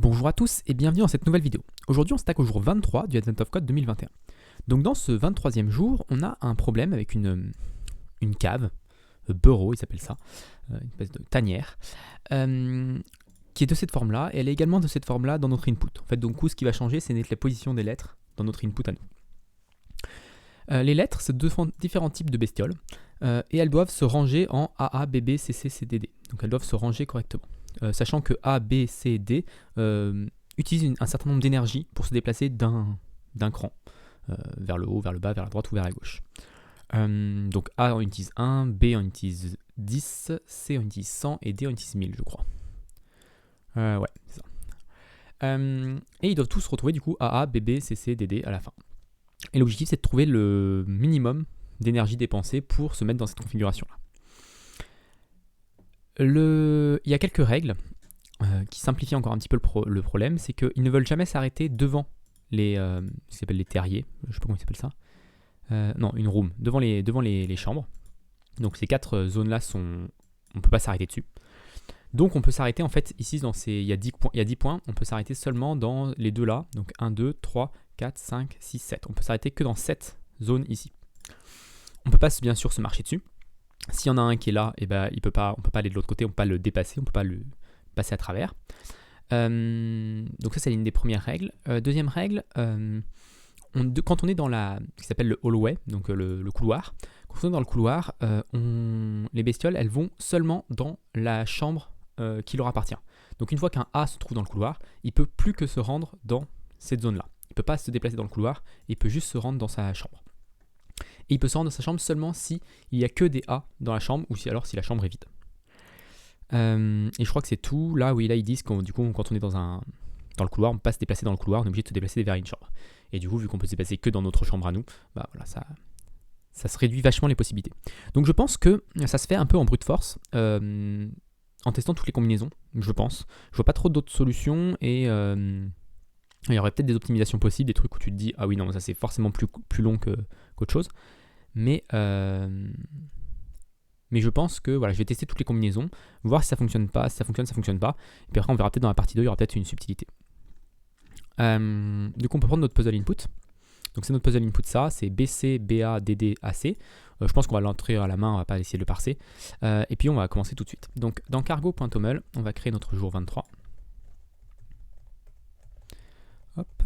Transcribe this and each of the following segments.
Bonjour à tous et bienvenue dans cette nouvelle vidéo. Aujourd'hui on s'attaque au jour 23 du Advent of Code 2021. Donc dans ce 23e jour, on a un problème avec une cave, burrow il s'appelle ça, une espèce de tanière, qui est de cette forme-là, et elle est également de cette forme-là dans notre input. En fait, donc ce qui va changer, c'est la position des lettres dans notre input à nous. Les lettres, c'est différents types de bestioles, et elles doivent se ranger en AA, BB, CC, CDD. Donc elles doivent se ranger correctement. Sachant que A, B, C, D utilisent un certain nombre d'énergie pour se déplacer d'un cran, vers le haut, vers le bas, vers la droite ou vers la gauche. Donc A on utilise 1, B on utilise 10, C on utilise 100 et D on utilise 1000 je crois. Ouais, c'est ça. Et ils doivent tous se retrouver du coup AA, BB, CC, DD à la fin. Et l'objectif c'est de trouver le minimum d'énergie dépensée pour se mettre dans cette configuration-là. Il y a quelques règles qui simplifient encore un petit peu le problème, c'est qu'ils ne veulent jamais s'arrêter devant les terriers, je sais pas comment ils s'appellent ça. Non, une room, devant les chambres. Donc ces quatre zones-là, on ne peut pas s'arrêter dessus. Donc on peut s'arrêter en fait ici, il y a 10 points, on peut s'arrêter seulement dans les deux là. Donc 1, 2, 3, 4, 5, 6, 7. On peut s'arrêter que dans cette zone ici. On ne peut pas bien sûr se marcher dessus. S'il y en a un qui est là, on ne peut pas aller de l'autre côté, on ne peut pas le dépasser, on ne peut pas le passer à travers. Donc ça c'est l'une des premières règles. Deuxième règle, quand on est dans ce qui s'appelle le hallway, donc le couloir, quand on est dans le couloir, les bestioles elles vont seulement dans la chambre qui leur appartient. Donc une fois qu'un A se trouve dans le couloir, il ne peut plus que se rendre dans cette zone-là. Il ne peut pas se déplacer dans le couloir, il peut juste se rendre dans sa chambre. Et il peut se rendre dans sa chambre seulement s'il n'y a que des A dans la chambre ou si la chambre est vide. Et je crois que c'est tout. Là, oui, là ils disent que du coup, quand on est dans le couloir, on ne peut pas se déplacer dans le couloir, on est obligé de se déplacer vers une chambre. Et du coup, vu qu'on peut se déplacer que dans notre chambre à nous, bah voilà, ça se réduit vachement les possibilités. Donc je pense que ça se fait un peu en brute force, en testant toutes les combinaisons, je pense. Je vois pas trop d'autres solutions et il y aurait peut-être des optimisations possibles, des trucs où tu te dis, ah oui, non, ça c'est forcément plus long qu'autre chose. Mais je pense que voilà, je vais tester toutes les combinaisons, voir si ça fonctionne pas, si ça fonctionne pas. Et puis après, on verra peut-être dans la partie 2, il y aura peut-être une subtilité. Du coup, on peut prendre notre puzzle input. Donc c'est notre puzzle input ça, c'est BC, BA, DD, AC. Je pense qu'on va l'entrer à la main, on va pas essayer de le parser. Et puis on va commencer tout de suite. Donc dans cargo.toml, on va créer notre jour 23. Hop.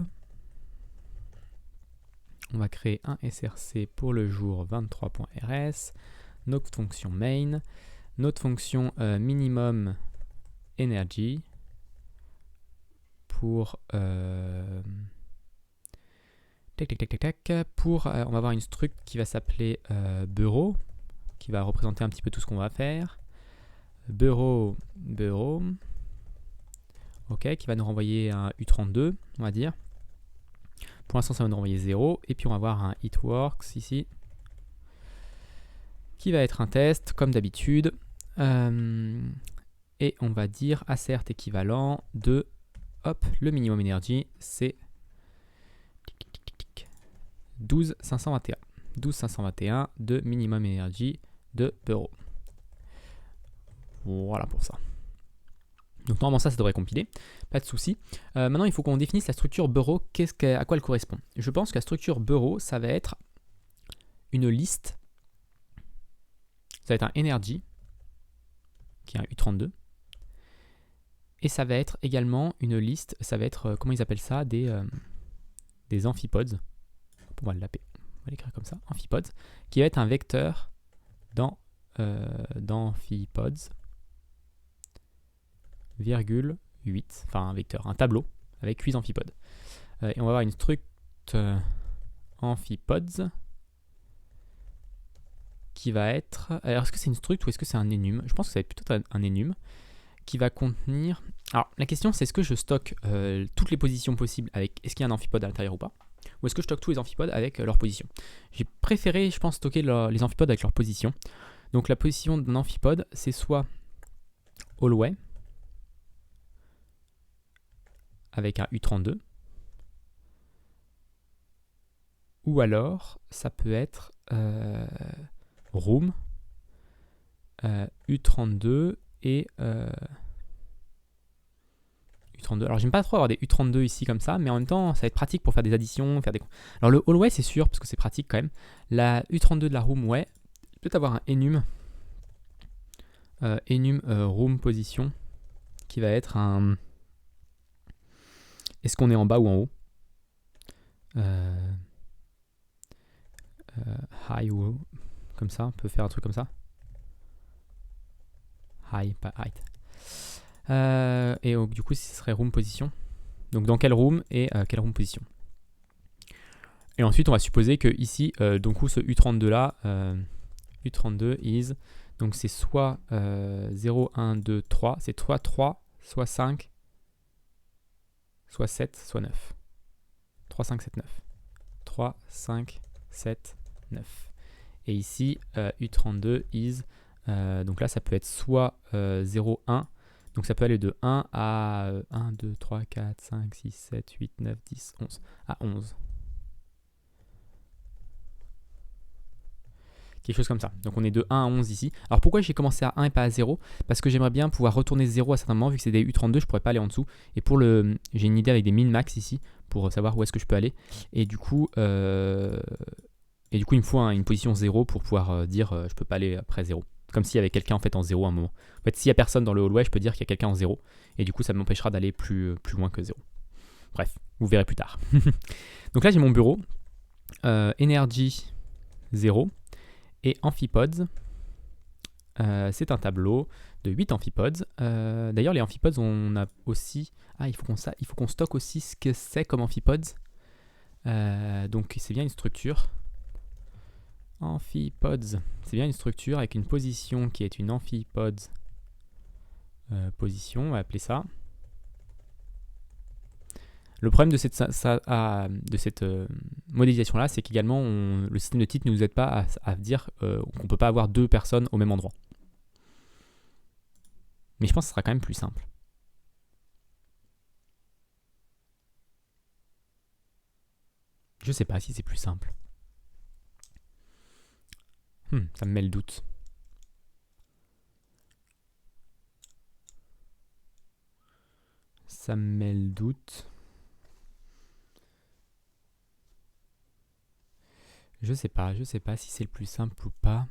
On va créer un src pour le jour 23.rs, notre fonction main, notre fonction minimum energy pour on va avoir une struct qui va s'appeler burrow, qui va représenter un petit peu tout ce qu'on va faire. Burrow, ok, qui va nous renvoyer un U32, on va dire. Pour l'instant, ça va nous renvoyer 0. Et puis, on va avoir un itworks ici, qui va être un test, comme d'habitude. Et on va dire assert équivalent de, hop, le minimum energy, c'est 12,521. 12,521 de minimum energy de burrow. Voilà pour ça. Donc normalement ça devrait compiler, pas de souci. Maintenant il faut qu'on définisse la structure burrow, à quoi elle correspond. Je pense que la structure burrow, ça va être une liste, ça va être un energy, qui est un U32, et ça va être également une liste, ça va être, comment ils appellent ça, des amphipods. On va l'écrire comme ça, amphipods, qui va être un vecteur d'amphipods, virgule 8, enfin un vecteur, un tableau avec 8 amphipodes. Et on va avoir une struct amphipods qui va être... Alors est-ce que c'est une struct ou est-ce que c'est un enum? Je pense que ça va être plutôt un enum qui va contenir... Alors la question c'est est-ce que je stocke toutes les positions possibles avec est-ce qu'il y a un amphipode à l'intérieur ou pas? Ou est-ce que je stocke tous les amphipodes avec leur position? J'ai préféré, je pense, stocker les amphipodes avec leur position. Donc la position d'un amphipode, c'est soit hallway, avec un U32, ou alors ça peut être room, U32 et U32. Alors j'aime pas trop avoir des U32 ici comme ça, mais en même temps ça va être pratique pour faire des additions, faire des... Alors le hallway c'est sûr, parce que c'est pratique quand même. La U32 de la room, ouais. Peut-être avoir un enum. Enum room position, qui va être un... Est-ce qu'on est en bas ou en haut? High ou low, comme ça, on peut faire un truc comme ça. High, pas height. Et du coup, ce serait room position. Donc dans quelle room et quelle room position. Et ensuite, on va supposer que ici, donc ce U32 là, U32 is, donc c'est soit 0, 1, 2, 3, c'est soit 3, soit 5, soit 7, soit 9. 3, 5, 7, 9. 3, 5, 7, 9. Et ici, U32 is, donc là, ça peut être soit 0, 1, donc ça peut aller de 1 à 1, 2, 3, 4, 5, 6, 7, 8, 9, 10, 11, à 11. Quelque chose comme ça. Donc on est de 1 à 11 ici. Alors pourquoi j'ai commencé à 1 et pas à 0? Parce que j'aimerais bien pouvoir retourner 0 à certains moments, vu que c'est des U32, je pourrais pas aller en dessous. Et pour le, j'ai une idée avec des min-max ici, pour savoir où est-ce que je peux aller. Et du coup, il me faut une position 0 pour pouvoir dire je peux pas aller après 0. Comme s'il y avait quelqu'un en fait en 0 à un moment. En fait, s'il y a personne dans le hallway, je peux dire qu'il y a quelqu'un en 0. Et du coup, ça m'empêchera d'aller plus loin que 0. Bref, vous verrez plus tard. Donc là, j'ai mon bureau. Energy 0. Et amphipods, c'est un tableau de 8 amphipods. D'ailleurs, les amphipods, on a aussi... Ah, il faut qu'on stocke aussi ce que c'est comme amphipods. Donc, c'est bien une structure. Amphipods, c'est bien une structure avec une position qui est une amphipods position, on va appeler ça. Le problème de cette modélisation-là, c'est qu'également, le système de titres ne nous aide pas à dire qu'on ne peut pas avoir deux personnes au même endroit. Mais je pense que ce sera quand même plus simple. Je sais pas si c'est plus simple. Ça me met le doute. Ça me met le doute. Je sais pas si c'est le plus simple ou pas.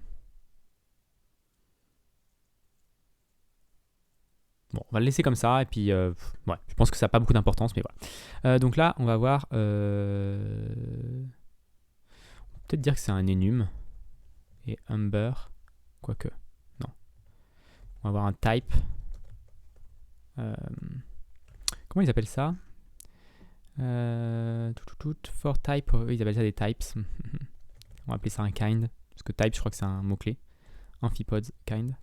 Bon, on va le laisser comme ça, et puis ouais, je pense que ça n'a pas beaucoup d'importance, mais voilà. Donc là, on va voir... on peut peut-être dire que c'est un enum, et umber, quoique, non. On va avoir un type. Comment ils appellent ça? For type, ils appellent ça des types. On va appeler ça un kind, parce que type, je crois que c'est un mot-clé. Amphipods, kind.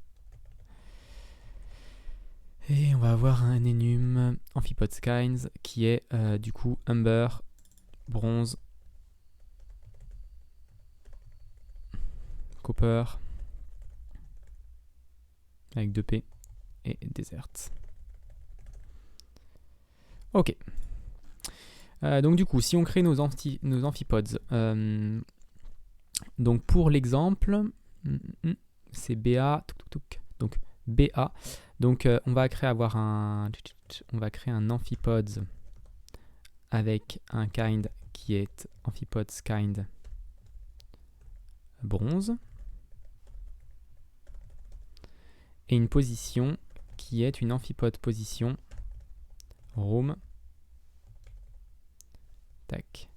Et on va avoir un enum amphipods kinds qui est du coup umber, bronze, copper, avec 2P, et desert. Ok. Donc du coup, si on crée nos amphipods, donc pour l'exemple, c'est BA, donc BA. Donc on va créer un amphipods avec un kind qui est amphipods kind bronze et une position qui est une amphipode position room. Tac.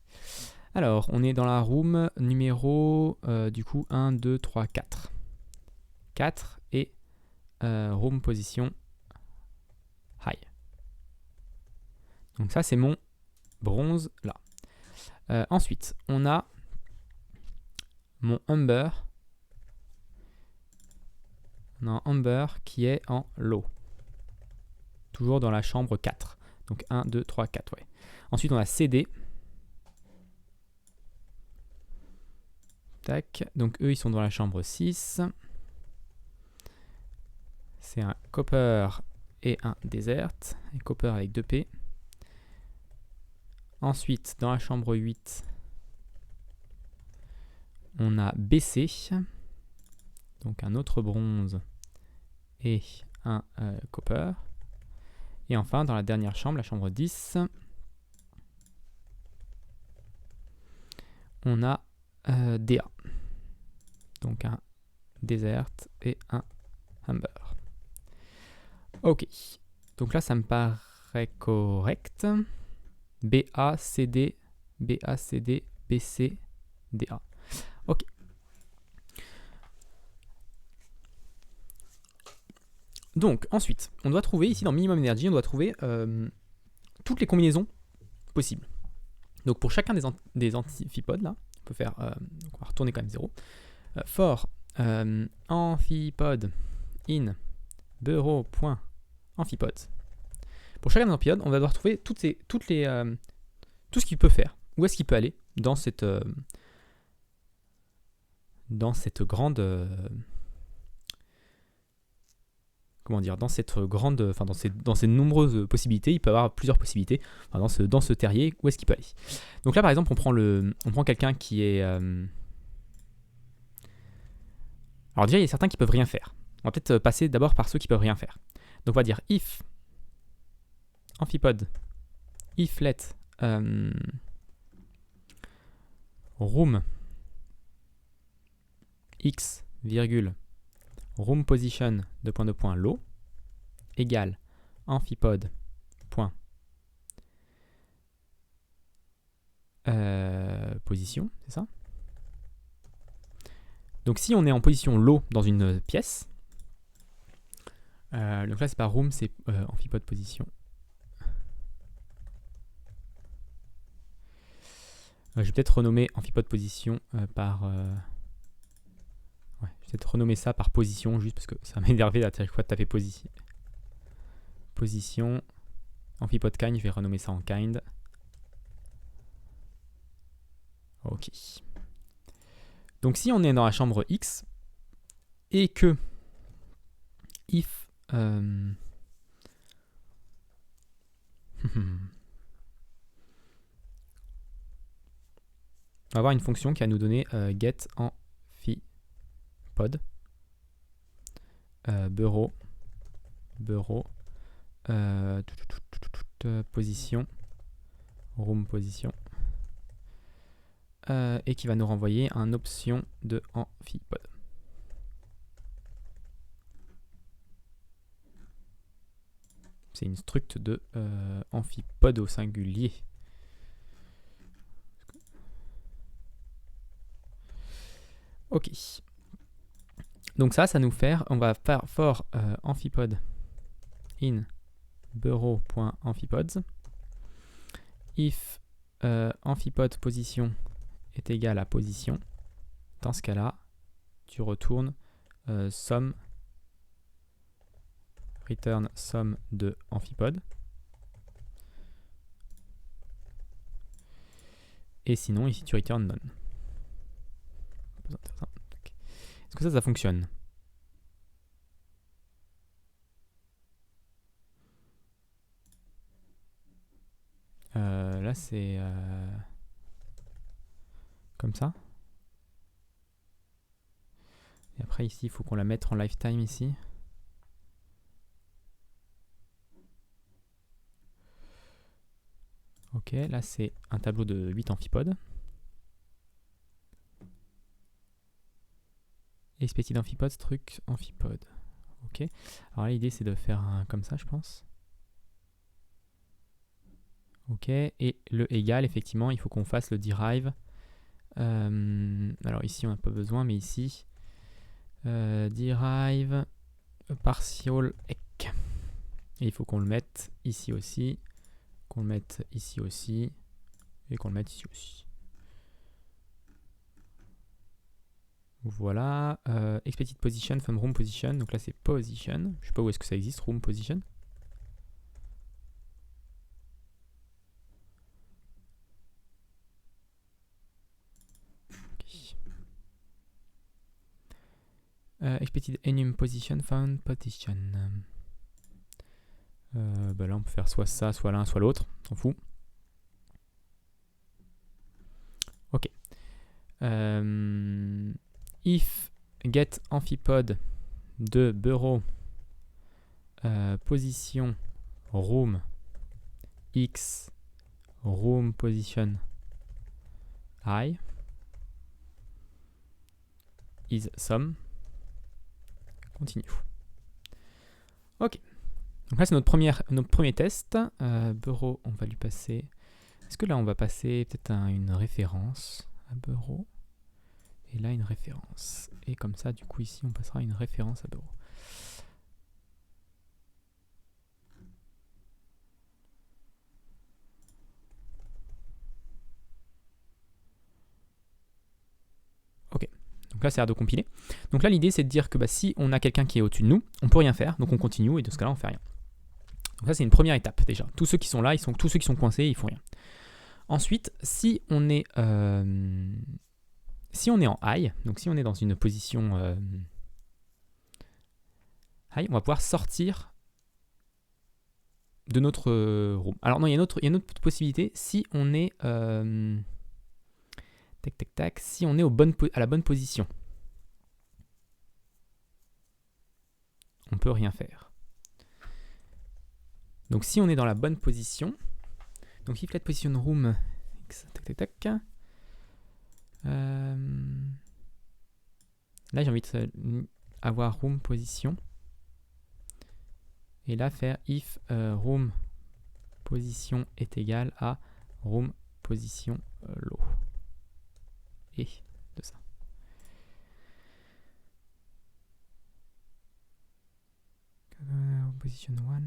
Alors, on est dans la room numéro du coup 1, 2, 3, 4. 4 et room position high. Donc ça, c'est mon bronze là. Ensuite, on a mon umber. On a un umber qui est en low. Toujours dans la chambre 4. Donc 1, 2, 3, 4, ouais. Ensuite, on a CD. Tac. Donc eux, ils sont dans la chambre 6. C'est un copper et un desert. Et copper avec 2P. Ensuite, dans la chambre 8, on a BC. Donc un autre bronze et un copper. Et enfin, dans la dernière chambre, la chambre 10, on a DA. Donc un desert et un amber. Ok. Donc là, ça me paraît correct. BA, CD, BA, CD, BC, DA. Ok. Donc, ensuite, on doit trouver, ici dans Minimum Energy, on doit trouver toutes les combinaisons possibles. Donc, pour chacun des amphipodes, là, on peut faire, donc on va retourner quand même 0. For amphipode in bureau.amphipodes. Pour chacun des amphipodes, on va devoir trouver tout ce qu'il peut faire. Où est-ce qu'il peut aller dans cette grande... comment dire, dans ces nombreuses possibilités, il peut y avoir plusieurs possibilités. Enfin, dans ce terrier, où est-ce qu'il peut aller? Donc là, par exemple, on prend quelqu'un qui est... Alors déjà, il y a certains qui peuvent rien faire. On va peut-être passer d'abord par ceux qui peuvent rien faire. Donc on va dire if amphipode, if let room x, virgule, room position, low, égale amphipode, point, position, c'est ça? Donc si on est en position low dans une pièce, donc là c'est pas room, c'est amphipode position. Je vais peut-être renommer amphipode position par... ouais, je vais peut-être renommer ça par position, juste parce que ça m'a énervé à chaque fois de taper position. Position, amphipode kind, je vais renommer ça en kind. Ok. Donc si on est dans la chambre X, et que if... on va avoir une fonction qui va nous donner get amphipode bureau position room position et qui va nous renvoyer un option de amphipode. C'est une struct de amphipode au singulier. Ok. Donc ça nous fait, on va faire for amphipode in bureau.amphipods. If amphipode position est égal à position, dans ce cas-là, tu retournes somme, return somme de amphipode. Et sinon, ici, tu return none. Est-ce que ça fonctionne? Là, c'est comme ça. Et après, ici, il faut qu'on la mette en lifetime ici. Ok, là, c'est un tableau de 8 amphipodes. Expected amphipodes, struct amphipode. Ok. Alors l'idée, c'est de faire un comme ça, je pense. Ok, et le égal, effectivement, il faut qu'on fasse le derive. Alors ici, on n'a pas besoin, mais ici, derive partial ec. Et il faut qu'on le mette ici aussi, qu'on le mette ici aussi, et qu'on le mette ici aussi. Voilà, expected position from room position, donc là c'est position, je sais pas où est-ce que ça existe, room position. Expected enum position, found position. Bah là on peut faire soit ça, soit l'un, soit l'autre, on s'en fout. Ok. If get amphipode de bureau position room x room position I is sum. Continue. Ok. Donc là, c'est notre premier test. Bureau, on va lui passer... Est-ce que là, on va passer peut-être une référence à bureau? Et là, une référence. Et comme ça, du coup, ici, on passera une référence à bureau. Ok. Donc là, c'est à de compiler. Donc là, l'idée, c'est de dire que si on a quelqu'un qui est au-dessus de nous, on peut rien faire. Donc on continue et de ce cas-là, on fait rien. Donc ça, c'est une première étape déjà. Tous ceux qui sont là, tous ceux qui sont coincés, ils font rien. Ensuite, si on est en high, donc si on est dans une position high, on va pouvoir sortir de notre room. Alors non, il y a une autre possibilité. Si on est si on est à la bonne position, on peut rien faire. Donc si on est dans la bonne position, donc if let position room x, là j'ai envie avoir room position et là faire if room position est égal à room position low et de ça. Position 1.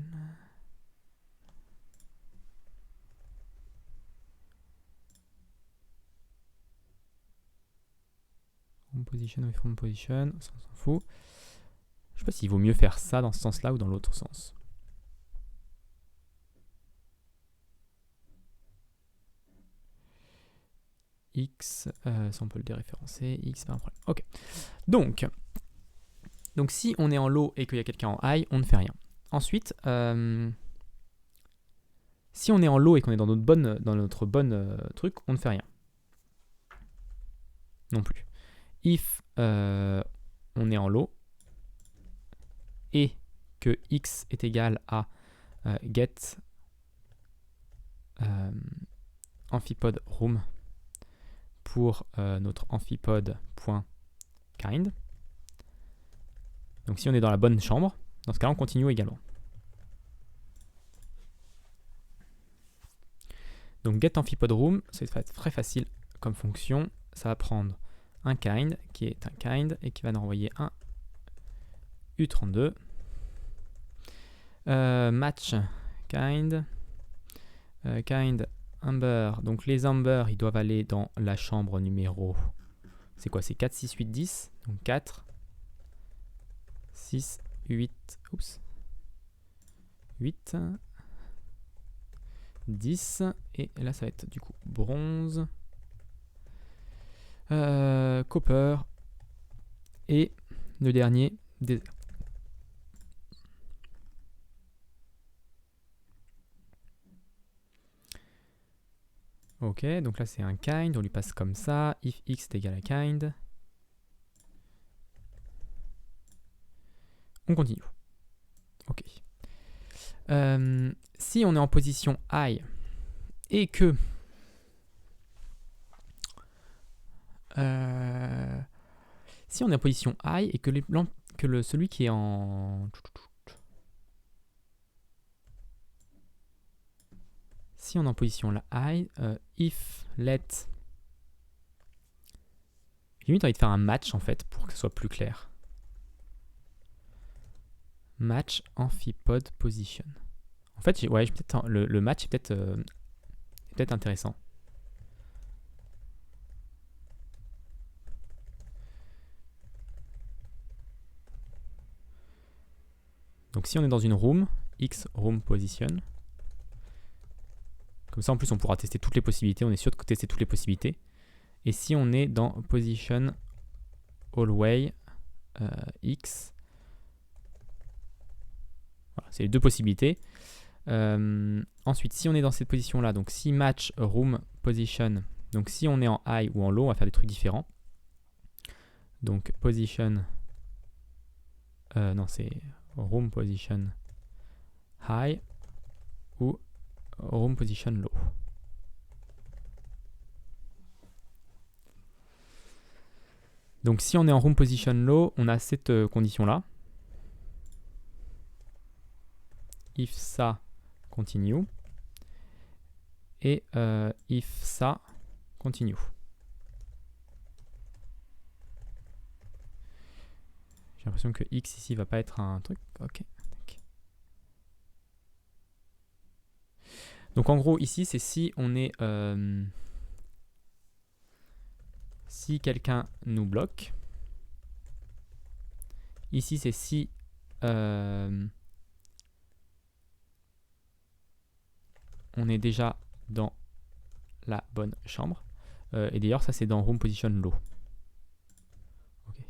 Position ou from position, ça on s'en fout. Je sais pas s'il vaut mieux faire ça dans ce sens-là ou dans l'autre sens. X, ça on peut le déréférencer, X, pas un problème. Ok. Donc si on est en low et qu'il y a quelqu'un en high, on ne fait rien. Ensuite, si on est en low et qu'on est dans notre bonne truc, on ne fait rien. Non plus. If on est en low et que x est égal à get amphipode room pour notre amphipode.kind. Donc si on est dans la bonne chambre, dans ce cas-là, on continue également. Donc get amphipode room, c'est très facile comme fonction. Ça va prendre un kind qui est un kind et qui va nous renvoyer un U32. Match kind. Kind Amber. Donc les Amber, ils doivent aller dans la chambre numéro. C'est quoi? C'est 4, 6, 8, 10. Donc 4, 6, 8. Oups. 8. 10. Et là, ça va être du coup bronze. Copper. Et le dernier, désert. Ok, donc là c'est un kind, on lui passe comme ça, if x est égal à kind. On continue. Ok. Si on est en position high et que si on est en position high et que, celui qui est en... Si on est en position là, high, if let... J'ai limite envie de faire un match en fait pour que ce soit plus clair. Match amphipode position. En fait, ouais, le match est peut-être intéressant. Donc si on est dans une room, x room position. Comme ça, en plus, on pourra tester toutes les possibilités. On est sûr de tester toutes les possibilités. Et si on est dans position hallway x, voilà, c'est les deux possibilités. Ensuite, si on est dans cette position-là, donc si match room position, donc si on est en high ou en low, on va faire des trucs différents. Donc position, non, c'est room position high. ou room position low. Donc si on est en room position low, on a cette condition-là. If ça continue. Et if ça continue. J'ai l'impression que X ici va pas être un truc. Ok. Donc en gros ici c'est si on est si quelqu'un nous bloque. Ici c'est si on est déjà dans la bonne chambre. Et d'ailleurs ça c'est dans room position low. Okay.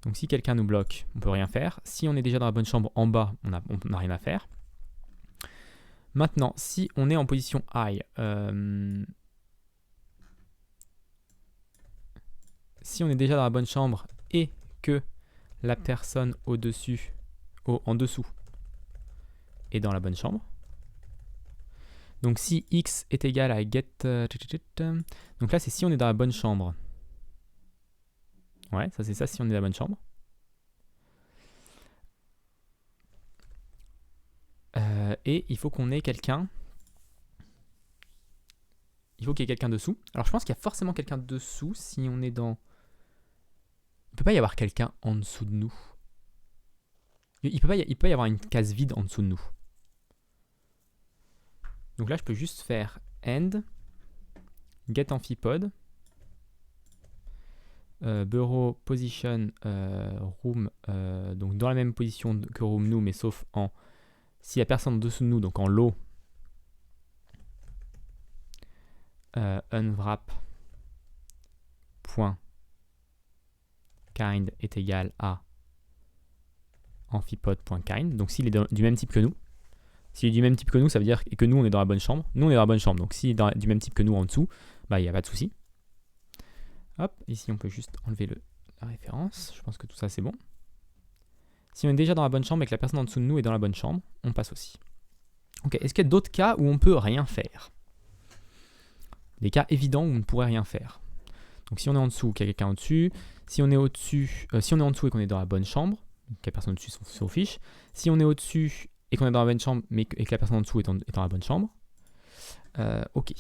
Donc si quelqu'un nous bloque, on peut rien faire. Si on est déjà dans la bonne chambre en bas, on n'a rien à faire. Maintenant, si on est en position high, si on est déjà dans la bonne chambre et que la personne au-dessus, en dessous, est dans la bonne chambre. Donc si x est égal à get... donc là, c'est si on est dans la bonne chambre. Ouais, ça c'est ça si on est dans la bonne chambre. Et il faut qu'on ait quelqu'un. Il faut qu'il y ait quelqu'un dessous. Alors je pense qu'il y a forcément quelqu'un dessous si on est dans... Il ne peut pas y avoir quelqu'un en dessous de nous. Il peut y avoir une case vide en dessous de nous. Donc là, je peux juste faire end, get amphipod, bureau position room, donc dans la même position que room nous, mais sauf en... S'il n'y a personne en dessous de nous, donc en low, unwrap point kind est égal à amphipod.kind. Donc s'il est du même type que nous, s'il est du même type que nous, ça veut dire que nous on est dans la bonne chambre. Nous on est dans la bonne chambre. Donc s'il est du même type que nous en dessous, bah il n'y a pas de souci. Hop, ici on peut juste enlever la référence. Je pense que tout ça c'est bon. Si on est déjà dans la bonne chambre et que la personne en dessous de nous est dans la bonne chambre, on passe aussi. Ok, est-ce qu'il y a d'autres cas où on peut rien faire? Des cas évidents où on ne pourrait rien faire. Donc si on est en dessous, qu'il y a quelqu'un au-dessus. Si on est au-dessus, si on est en dessous et qu'on est dans la bonne chambre, qu'il n'y a personne au-dessus, s'en fiche. Si on est au-dessus et qu'on est dans la bonne chambre, mais et que la personne en dessous est dans la bonne chambre, ok.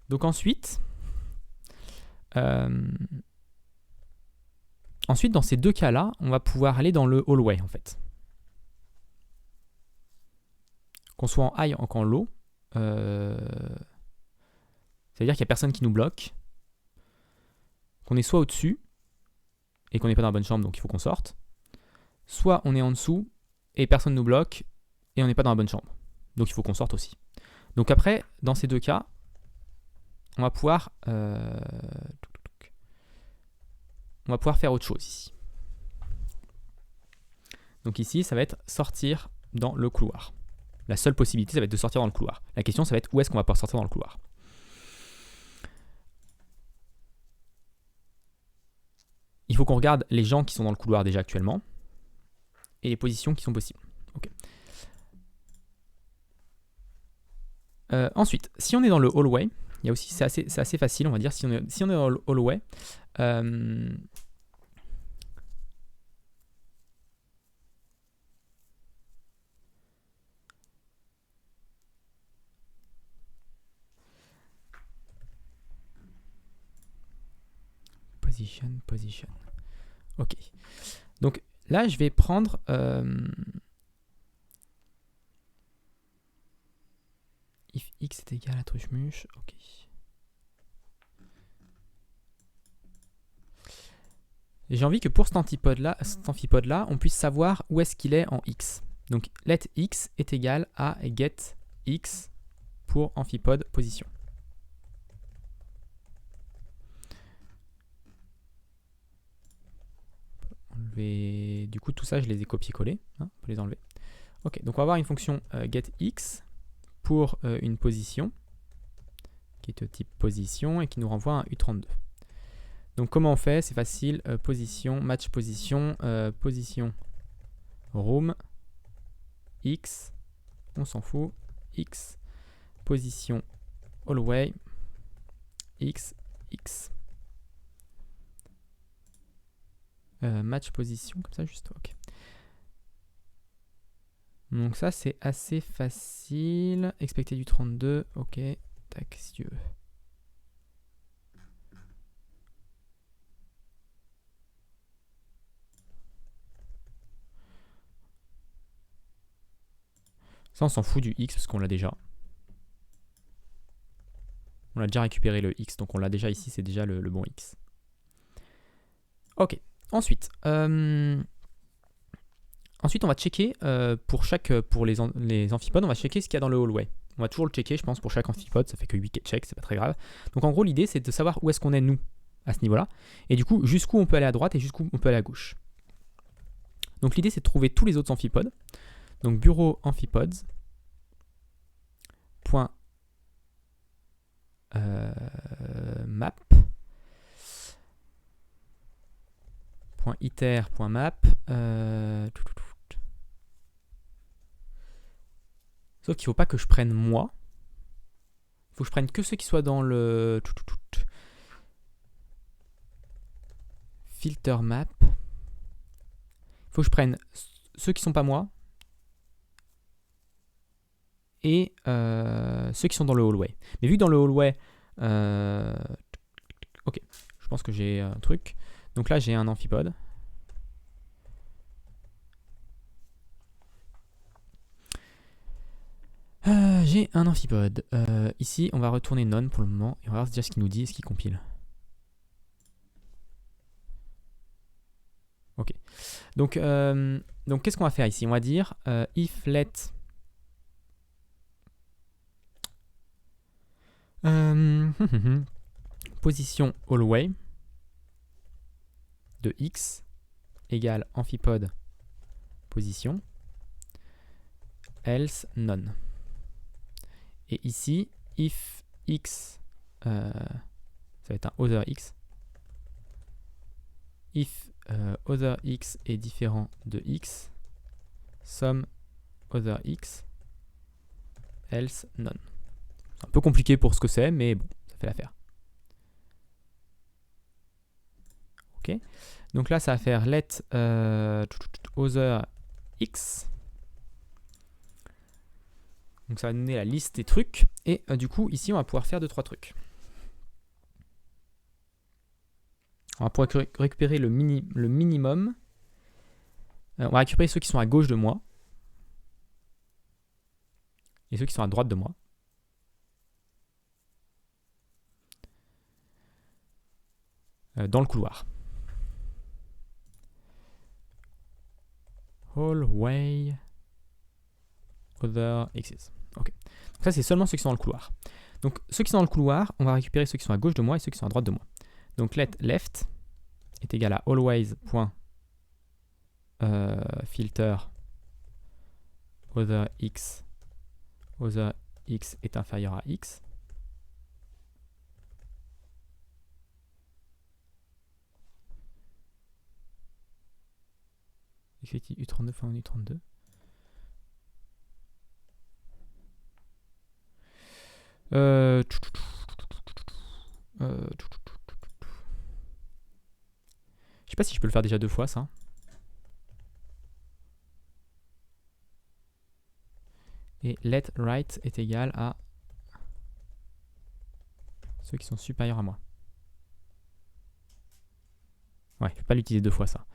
Donc ensuite, dans ces deux cas-là, on va pouvoir aller dans le hallway en fait. Qu'on soit en high ou en low, ça veut dire qu'il n'y a personne qui nous bloque, qu'on est soit au-dessus et qu'on n'est pas dans la bonne chambre, donc il faut qu'on sorte, soit on est en dessous et personne ne nous bloque et on n'est pas dans la bonne chambre, donc il faut qu'on sorte aussi. Donc après, dans ces deux cas, on va pouvoir faire autre chose ici. Donc ici, ça va être sortir dans le couloir. La seule possibilité, ça va être de sortir dans le couloir. La question, ça va être où est-ce qu'on va pouvoir sortir dans le couloir. Il faut qu'on regarde les gens qui sont dans le couloir déjà actuellement et les positions qui sont possibles. Okay. Ensuite, si on est dans le hallway, il y a aussi, c'est assez facile, on va dire, si on est dans le hallway, position. Ok. Donc là, je vais prendre if x est égal à truchmuche. Ok. J'ai envie que pour cet amphipode-là, on puisse savoir où est-ce qu'il est en x. Donc let x est égal à get x pour amphipode position. Du coup, tout ça, je les ai copié-collés. Hein, on peut les enlever. Ok, donc on va avoir une fonction getX pour une position qui est de type position et qui nous renvoie un U32. Donc comment on fait? C'est facile. Position, match position, position room, X, on s'en fout, X, position hallway, X, X. Match position, comme ça juste, ok. Donc ça c'est assez facile. Expecté du 32, ok. Tac, si tu veux. Ça on s'en fout du X parce qu'on l'a déjà. On a déjà récupéré le X, donc on l'a déjà ici, c'est déjà le bon X. Ok, ensuite, ensuite on va checker pour les amphipodes, on va checker ce qu'il y a dans le hallway. On va toujours le checker, je pense, pour chaque amphipode, ça fait que 8 checks, c'est pas très grave. Donc en gros, l'idée c'est de savoir où est-ce qu'on est nous, à ce niveau-là, et du coup, jusqu'où on peut aller à droite et jusqu'où on peut aller à gauche. Donc l'idée c'est de trouver tous les autres amphipodes. Donc bureau amphipodes, point map, point iter, point map, sauf qu'il ne faut pas que je prenne moi. Il faut que je prenne que ceux qui soient dans le filter map. Il faut que je prenne ceux qui ne sont pas moi et ceux qui sont dans le hallway. Mais vu que dans le hallway, ok, je pense que j'ai un truc. Donc là j'ai un amphipode. J'ai un amphipode. Ici, on va retourner none pour le moment et on va voir déjà ce qu'il nous dit et ce qu'il compile. Ok. Donc qu'est-ce qu'on va faire ici? On va dire if let position hallway de x égale amphipode position else none. Et ici, if x, ça va être un other x, if other x est différent de x, sum other x, else none. C'est un peu compliqué pour ce que c'est, mais bon, ça fait l'affaire. Ok. Donc là, ça va faire let other x. Donc ça va donner la liste des trucs. Et du coup, ici, on va pouvoir faire 2-3 trucs. On va pouvoir récupérer le minimum. On va récupérer ceux qui sont à gauche de moi. Et ceux qui sont à droite de moi. Dans le couloir. Hallway other x's. Ok. Donc ça, c'est seulement ceux qui sont dans le couloir. Donc ceux qui sont dans le couloir, on va récupérer ceux qui sont à gauche de moi et ceux qui sont à droite de moi. Donc let left est égal à always.filter other x est inférieur à x. Effectif U32 fin U32. Je sais pas si je peux le faire déjà 2 fois ça. Et let right est égal à ceux qui sont supérieurs à moi. Ouais, je ne vais pas l'utiliser 2 fois ça.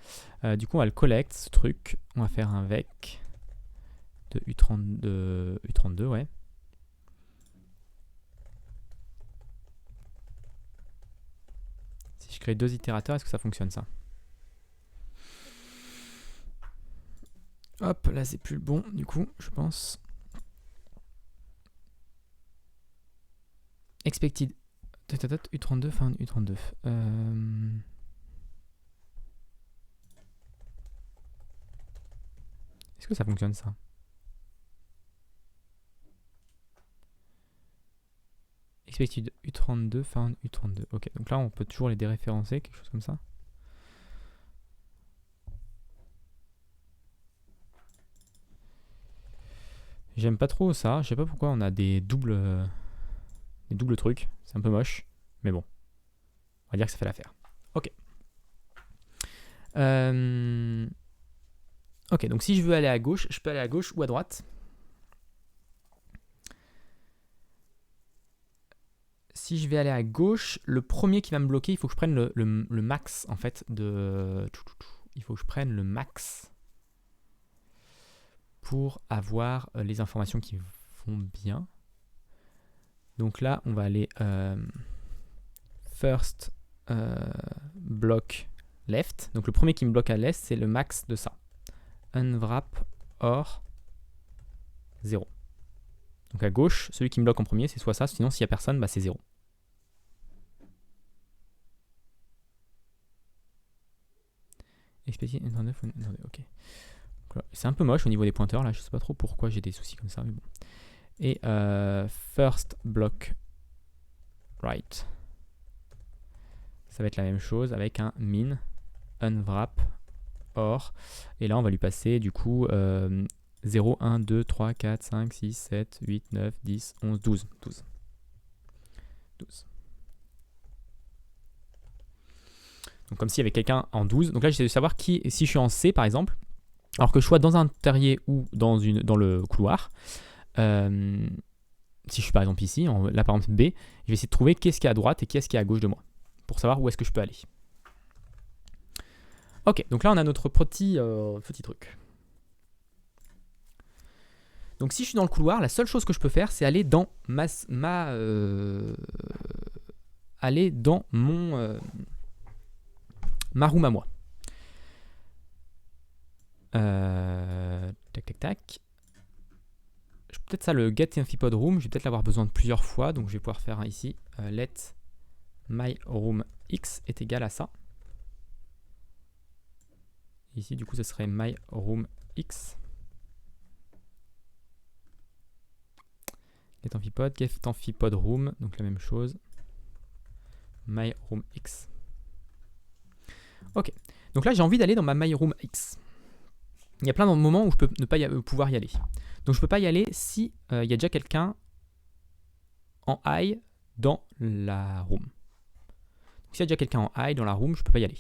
Du coup, on va le collect, ce truc. On va faire un vec de U32, ouais. Si je crée 2 itérateurs, est-ce que ça fonctionne ça? Hop, là c'est plus le bon, du coup, je pense. Expected U32, fin U32. Est-ce que ça fonctionne ça? Perspective de U32, found U32. Ok, donc là on peut toujours les déréférencer, quelque chose comme ça. J'aime pas trop ça, je sais pas pourquoi on a des doubles trucs, c'est un peu moche, mais bon, on va dire que ça fait l'affaire. Ok. Ok, donc si je veux aller à gauche, je peux aller à gauche ou à droite. Si je vais aller à gauche, le premier qui va me bloquer, il faut que je prenne le max en fait de... Il faut que je prenne le max pour avoir les informations qui vont bien. Donc là, on va aller first block left. Donc le premier qui me bloque à l'est, c'est le max de ça. Unwrap or 0. Donc à gauche, celui qui me bloque en premier, c'est soit ça, sinon s'il n'y a personne, bah, c'est 0. Ok. C'est un peu moche au niveau des pointeurs, là, je sais pas trop pourquoi j'ai des soucis comme ça, mais bon. Et first block right. Ça va être la même chose avec un min, unwrap, or. Et là, on va lui passer du coup 0, 1, 2, 3, 4, 5, 6, 7, 8, 9, 10, 11, 12. 12. Donc comme s'il y avait quelqu'un en 12. Donc là, j'essaie de savoir si je suis en C par exemple, alors que je sois dans un terrier ou dans le couloir. Si je suis par exemple ici, là par exemple B, je vais essayer de trouver qu'est-ce qui est à droite et qu'est-ce qui est à gauche de moi, pour savoir où est-ce que je peux aller. Ok, donc là on a notre petit truc. Donc si je suis dans le couloir, la seule chose que je peux faire, c'est aller dans aller dans ma room à moi. Tac. Peut-être ça, le get amphipod room, je vais peut-être l'avoir besoin de plusieurs fois, donc je vais pouvoir faire ici let my room x est égal à ça. Ici du coup ce serait my room x. Get amphipod room, donc la même chose. My room x. Ok, donc là j'ai envie d'aller dans ma my room x. Il y a plein de moments où je peux ne pas pouvoir y aller. Donc je peux pas y aller si y a déjà quelqu'un en high dans la room. Donc s'il y a déjà quelqu'un en high dans la room, je peux pas y aller.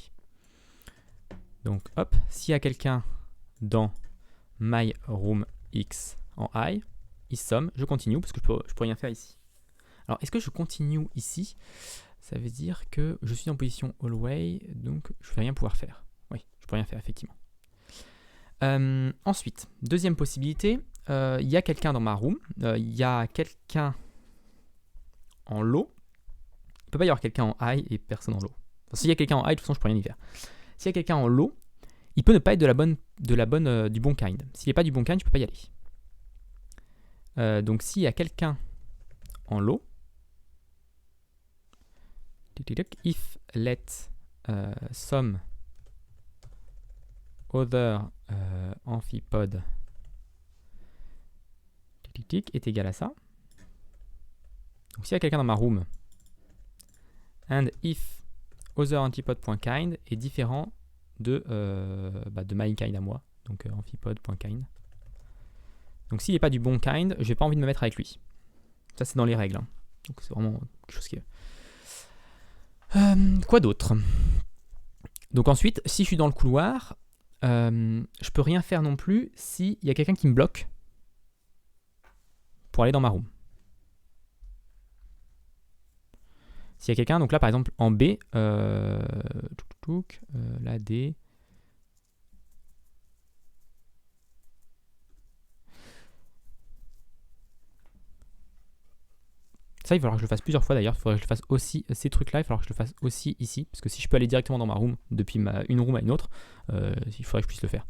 Donc hop, s'il y a quelqu'un dans my room x en high, il somme, je continue parce que je peux rien faire ici. Alors est-ce que je continue ici? Ça veut dire que je suis en position hallway, donc je vais rien pouvoir faire. Oui, je peux rien faire effectivement. Ensuite, deuxième possibilité, il y a quelqu'un dans ma room, il y a quelqu'un en low. Il ne peut pas y avoir quelqu'un en high et personne en low. Enfin, s'il y a quelqu'un en high, de toute façon, je peux rien y faire. S'il y a quelqu'un en low, il peut ne pas être du bon kind. S'il n'est pas du bon kind, je ne peux pas y aller. Donc s'il y a quelqu'un en low, if let some other amphipod est égal à ça. Donc s'il y a quelqu'un dans ma room, and if other amphipod.kind est différent de my kind à moi, donc amphipod.kind. Donc s'il n'est pas du bon kind, j'ai pas envie de me mettre avec lui. Ça c'est dans les règles. Hein. Donc c'est vraiment quelque chose qui est... quoi d'autre? Donc ensuite, si je suis dans le couloir, je peux rien faire non plus s'il y a quelqu'un qui me bloque pour aller dans ma room. S'il y a quelqu'un, donc là par exemple en B, là D. Ça, il va falloir que je le fasse plusieurs fois d'ailleurs. Il faudrait que je le fasse aussi, ces trucs-là, il va falloir que je le fasse aussi ici. Parce que si je peux aller directement dans ma room depuis une room à une autre, il faudrait que je puisse le faire.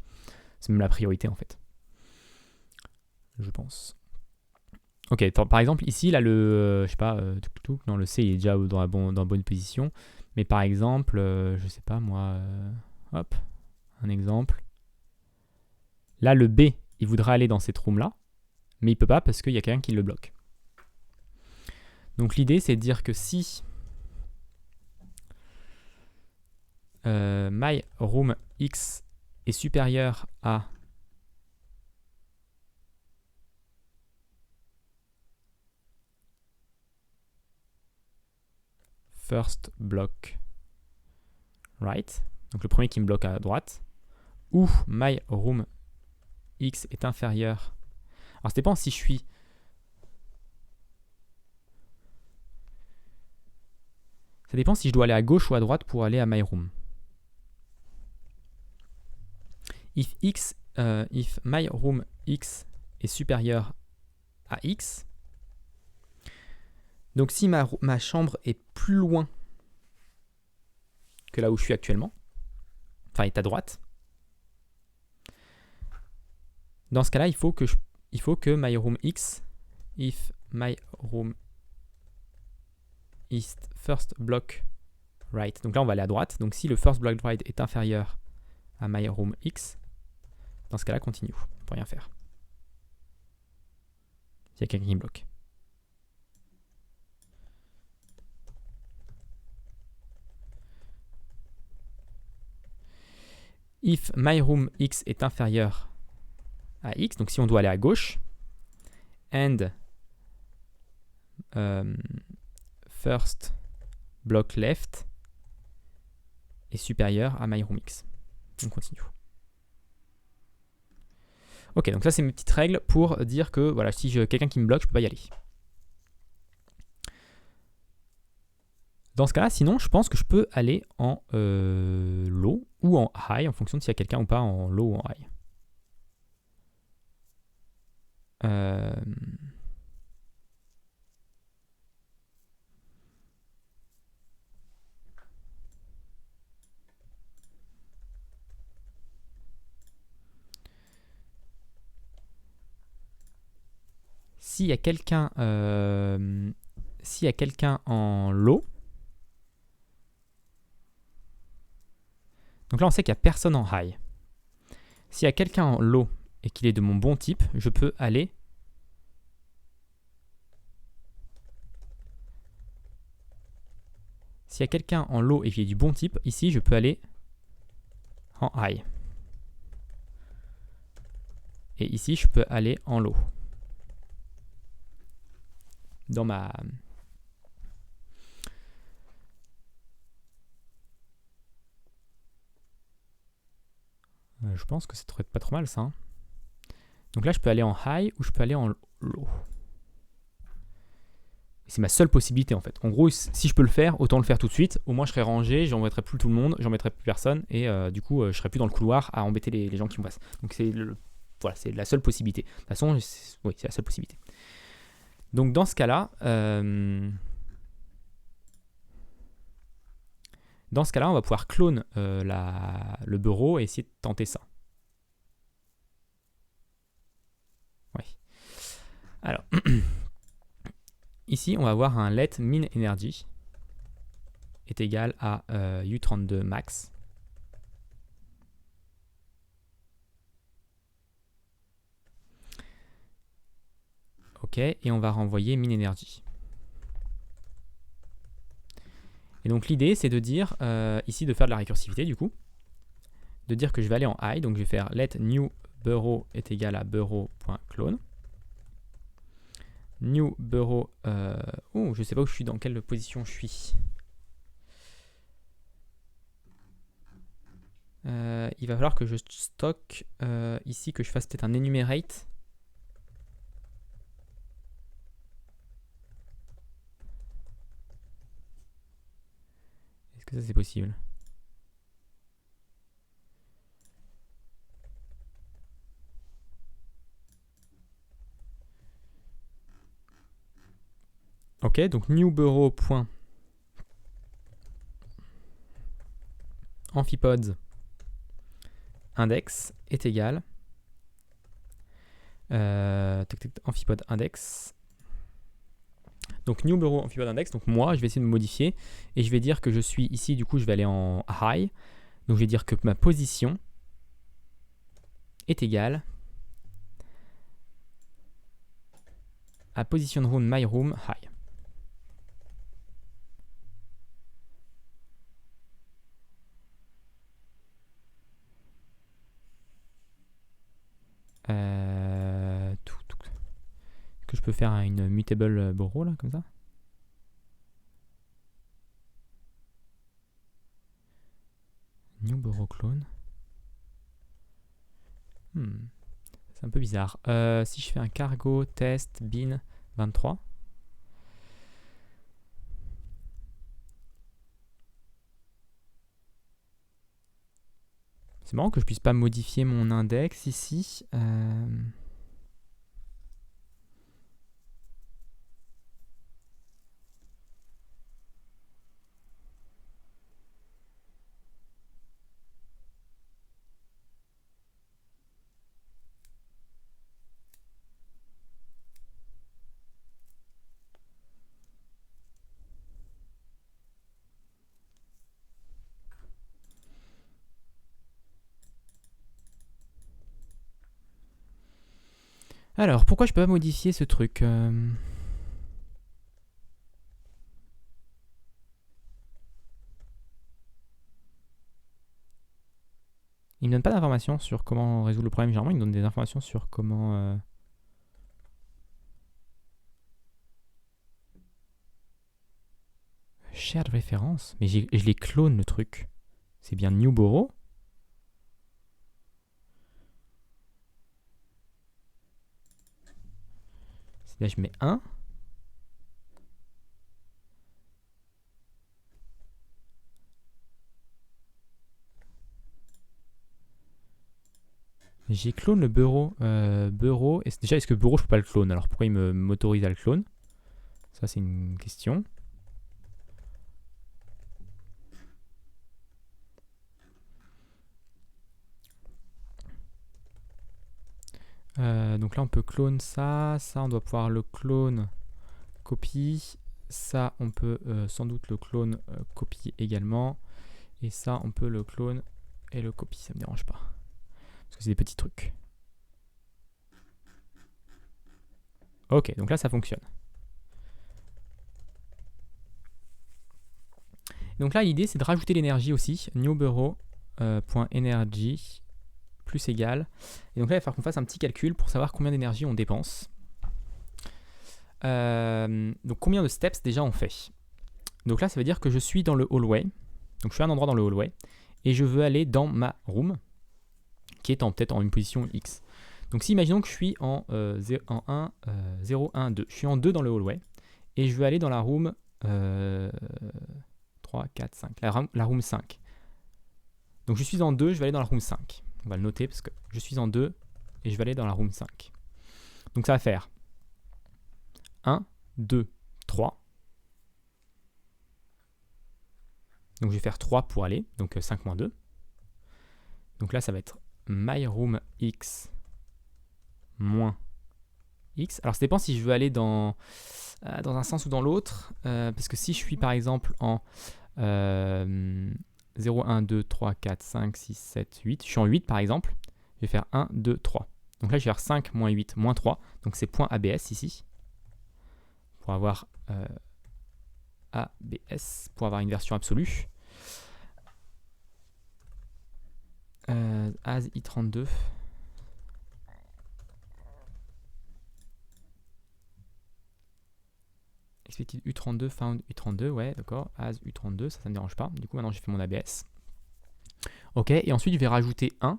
C'est même la priorité en fait. Je pense. Ok, par exemple, ici, là, le, je sais pas, non, le C il est déjà dans la bonne position. Mais par exemple, je sais pas moi, hop, un exemple. Là, le B, il voudra aller dans cette room-là, mais il peut pas parce qu'il y a quelqu'un qui le bloque. Donc l'idée c'est de dire que si my room x est supérieur à first block right, donc le premier qui me bloque à droite, ou my room x est inférieur. Alors ça dépend si je suis... Ça dépend si je dois aller à gauche ou à droite pour aller à my room. If my room x est supérieur à x, donc si ma chambre est plus loin que là où je suis actuellement, enfin est à droite, dans ce cas-là, il faut que my room x, if my room is first block right, donc là on va aller à droite, donc si le first block right est inférieur à my room x, dans ce cas-là, continue, on peut rien faire. S'il y a quelqu'un qui me bloque. If my room x est inférieur à x, donc si on doit aller à gauche, and first block left est supérieur à my room x. On continue. Ok, donc ça c'est mes petites règles pour dire que voilà, si j'ai quelqu'un qui me bloque, je peux pas y aller. Dans ce cas-là, sinon, je pense que je peux aller en low ou en high, en fonction de s'il y a quelqu'un ou pas en low ou en high. S'il y a quelqu'un en low, donc là on sait qu'il n'y a personne en high. S'il y a quelqu'un en low et qu'il est de mon bon type, je peux aller s'il y a quelqu'un en low et qu'il est du bon type, ici je peux aller en high. Et ici je peux aller en low. Dans ma... je pense que ça devrait être pas trop mal ça. Hein. Donc là je peux aller en high ou je peux aller en low. C'est ma seule possibilité en fait. En gros, si je peux le faire, autant le faire tout de suite. Au moins je serai rangé, j'embêterai plus tout le monde, j'embêterai plus personne. Et du coup, je serai plus dans le couloir à embêter les gens qui me passent. Donc voilà, c'est la seule possibilité. De toute façon, oui, c'est la seule possibilité. Donc dans ce cas-là, on va pouvoir clone le bureau et essayer de tenter ça. Oui. Alors, ici, on va avoir un let min energy est égal à U32 max. Ok, et on va renvoyer min energy. Et donc l'idée, c'est de dire, ici, de faire de la récursivité, du coup, de dire que je vais aller en high, donc je vais faire let new bureau est égal à bureau.clone. New bureau, je sais pas où je suis, dans quelle position je suis. Il va falloir que je stocke ici, que je fasse peut-être un enumerate. Est-ce que ça c'est possible? Ok, donc new bureau point amphipods index est égal amphipod index. Donc new bureau amphipod index, donc moi je vais essayer de me modifier et je vais dire que je suis ici, du coup je vais aller en high, donc je vais dire que ma position est égale à position room my room high. Est-ce que je peux faire une mutable borrow là, comme ça? New borrow clone. C'est un peu bizarre. Si je fais un cargo test bin 23. C'est marrant que je puisse pas modifier mon index ici. Alors, pourquoi je peux pas modifier ce truc Il me donne pas d'informations sur comment résoudre le problème. Généralement, il me donne des informations sur comment... Shared référence. Mais je les clone le truc. C'est bien New Borrow. Là, je mets 1. J'ai clone le bureau. Bureau. Déjà, est-ce que bureau, je peux pas le clone? Alors, pourquoi il m'autorise à le clone? Ça, c'est une question. Donc là, on peut clone ça. Ça, on doit pouvoir le clone copie. Ça, on peut sans doute le clone copie également. Et ça, on peut le clone et le copie. Ça me dérange pas. Parce que c'est des petits trucs. Ok, donc là, ça fonctionne. Donc là, l'idée, c'est de rajouter l'énergie aussi. New bureau.energy plus égal. Et donc là, il va falloir qu'on fasse un petit calcul pour savoir combien d'énergie on dépense. Donc combien de steps déjà on fait. Donc là, ça veut dire que je suis dans le hallway. Donc je suis à un endroit dans le hallway. Et je veux aller dans ma room, qui est peut-être en une position X. Donc si imaginons que je suis en 0, 1, 2. Je suis en 2 dans le hallway. Et je veux aller dans la room 3, 4, 5. La room 5. Donc je suis en 2, je vais aller dans la room 5. On va le noter parce que je suis en 2 et je vais aller dans la room 5. Donc ça va faire 1, 2, 3. Donc je vais faire 3 pour aller, donc 5 moins 2. Donc là ça va être my room x moins x. Alors ça dépend si je veux aller dans un sens ou dans l'autre. Parce que si je suis par exemple en 0, 1, 2, 3, 4, 5, 6, 7, 8. Je suis en 8 par exemple. Je vais faire 1, 2, 3. Donc là, je vais faire 5 moins 8 moins 3. Donc c'est point ABS ici. Pour avoir ABS, pour avoir une version absolue. As I32. Expected U32, found U32, ouais, d'accord. As U32, ça me dérange pas. Du coup, maintenant, j'ai fait mon ABS. Ok, et ensuite, je vais rajouter 1,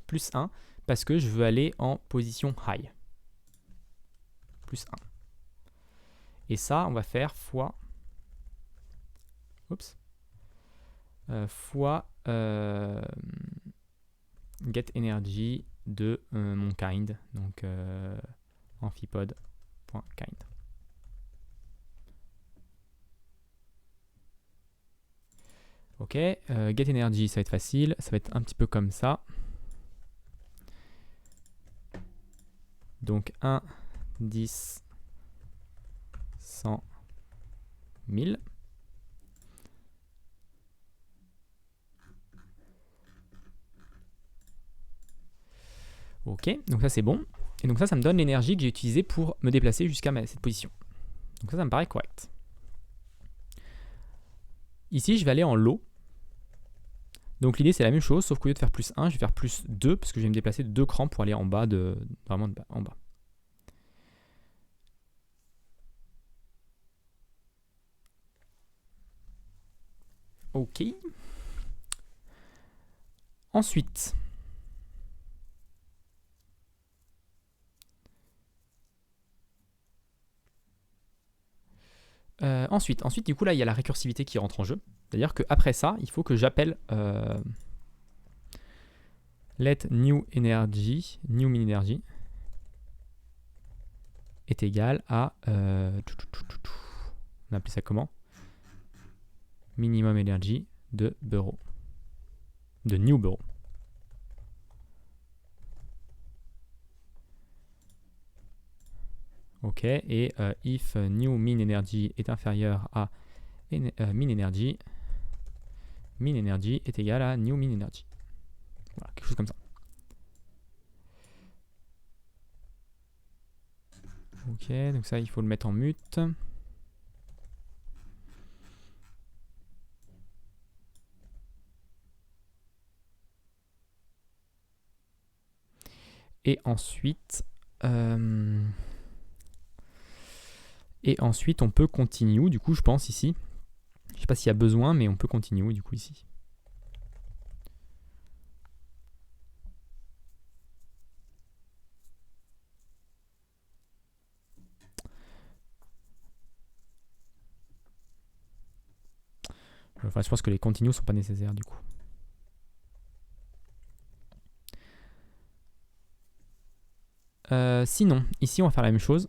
plus 1, parce que je veux aller en position high. Plus 1. Et ça, on va faire fois... Oups. Fois get energy de mon kind. Donc, amphipod.kind. Ok, get energy, ça va être facile. Ça va être un petit peu comme ça. Donc 1, 10, 100, 1000. Ok, donc ça c'est bon. Et donc ça me donne l'énergie que j'ai utilisée pour me déplacer jusqu'à cette position. Donc ça me paraît correct. Ici, je vais aller en low. Donc l'idée c'est la même chose, sauf qu'au lieu de faire plus 1, je vais faire plus 2, parce que je vais me déplacer de 2 crans pour aller en bas, vraiment en bas. Ok. Ensuite, du coup là il y a la récursivité qui rentre en jeu. C'est-à-dire qu'après ça, il faut que j'appelle let new energy, new min energy est égal à on a appelé ça comment? Minimum energy de bureau, de new bureau. Ok, et if new min energy est inférieur à min energy est égal à new min energy. Voilà, quelque chose comme ça. Ok, donc ça il faut le mettre en mute. Et ensuite, on peut continue, du coup je pense ici. Je sais pas s'il y a besoin, mais on peut continue du coup ici. Enfin, je pense que les continues sont pas nécessaires du coup. Sinon, ici on va faire la même chose.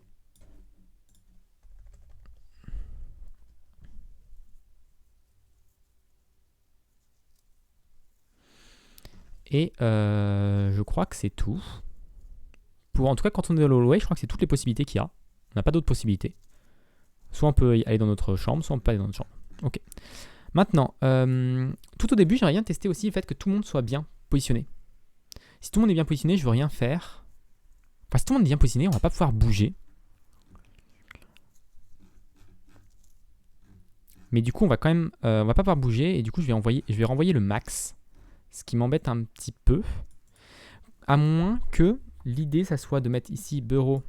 Et je crois que c'est tout. En tout cas, quand on est dans l'hallway, je crois que c'est toutes les possibilités qu'il y a. On n'a pas d'autres possibilités. Soit on peut aller dans notre chambre, soit on peut pas aller dans notre chambre. Ok. Maintenant, tout au début, j'aimerais bien tester aussi le fait que tout le monde soit bien positionné. Si tout le monde est bien positionné, je veux rien faire. Enfin, si tout le monde est bien positionné, on va pas pouvoir bouger. Mais du coup, on va quand même, on va pas pouvoir bouger et du coup, je vais renvoyer le max, ce qui m'embête un petit peu. À moins que l'idée, ça soit de mettre ici bureau.energy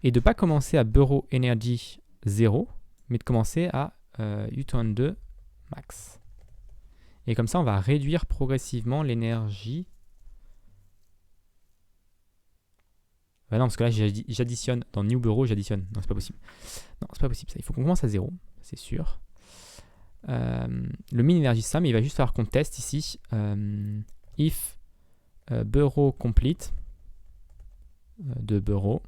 et de pas commencer à bureau.energy 0, mais de commencer à u2 max. Et comme ça, on va réduire progressivement l'énergie. Bah non, parce que là, j'additionne dans new bureau, j'additionne. Non, c'est pas possible. Non, c'est pas possible ça. Il faut qu'on commence à 0, c'est sûr. Le min energy ça, mais il va juste falloir qu'on teste ici if bureau complete de bureau.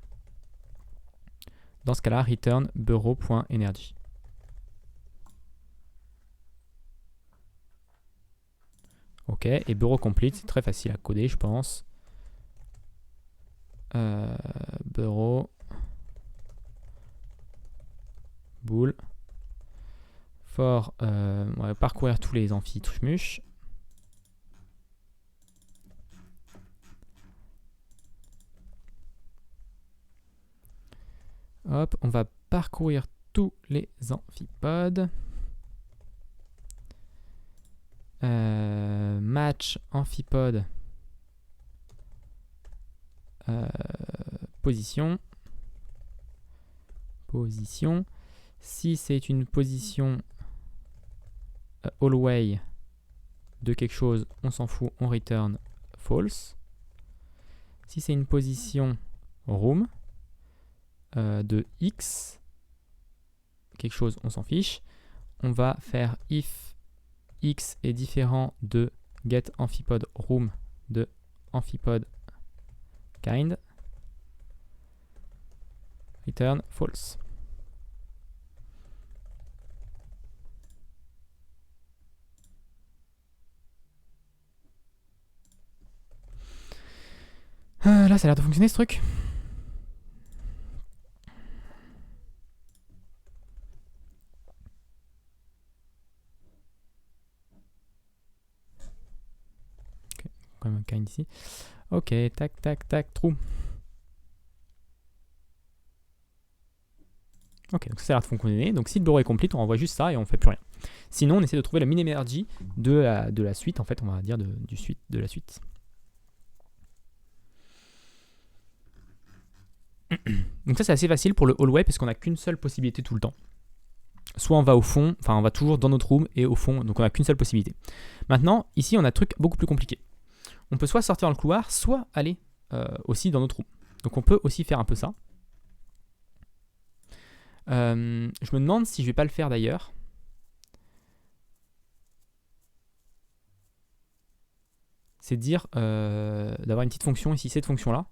Dans ce cas-là, return bureau.energy. Ok, et bureau complete, c'est très facile à coder, je pense. Bureau bool for on va parcourir tous les amphis truchmuche. Hop, on va parcourir tous les amphipodes. Match amphipode position. Si c'est une position hallway de quelque chose, on s'en fout, on return false. Si c'est une position room de x, quelque chose, on s'en fiche. On va faire if x est différent de get amphipode room de amphipode kind, return false. Là, ça a l'air de fonctionner ce truc. Ok, quand même un kind ici. Ok, tac, tac, tac, trou. Ok, donc ça a l'air de fonctionner. Donc si le bureau est complete, on renvoie juste ça et on fait plus rien. Sinon, on essaie de trouver la min energy de la suite, en fait, on va dire de la suite. Donc ça, c'est assez facile pour le hallway parce qu'on n'a qu'une seule possibilité tout le temps. Soit on va au fond, enfin on va toujours dans notre room et au fond, donc on n'a qu'une seule possibilité. Maintenant, ici, on a un truc beaucoup plus compliqué. On peut soit sortir dans le couloir, soit aller aussi dans notre room. Donc on peut aussi faire un peu ça. Je me demande si je vais pas le faire d'ailleurs. C'est dire d'avoir une petite fonction ici, cette fonction-là.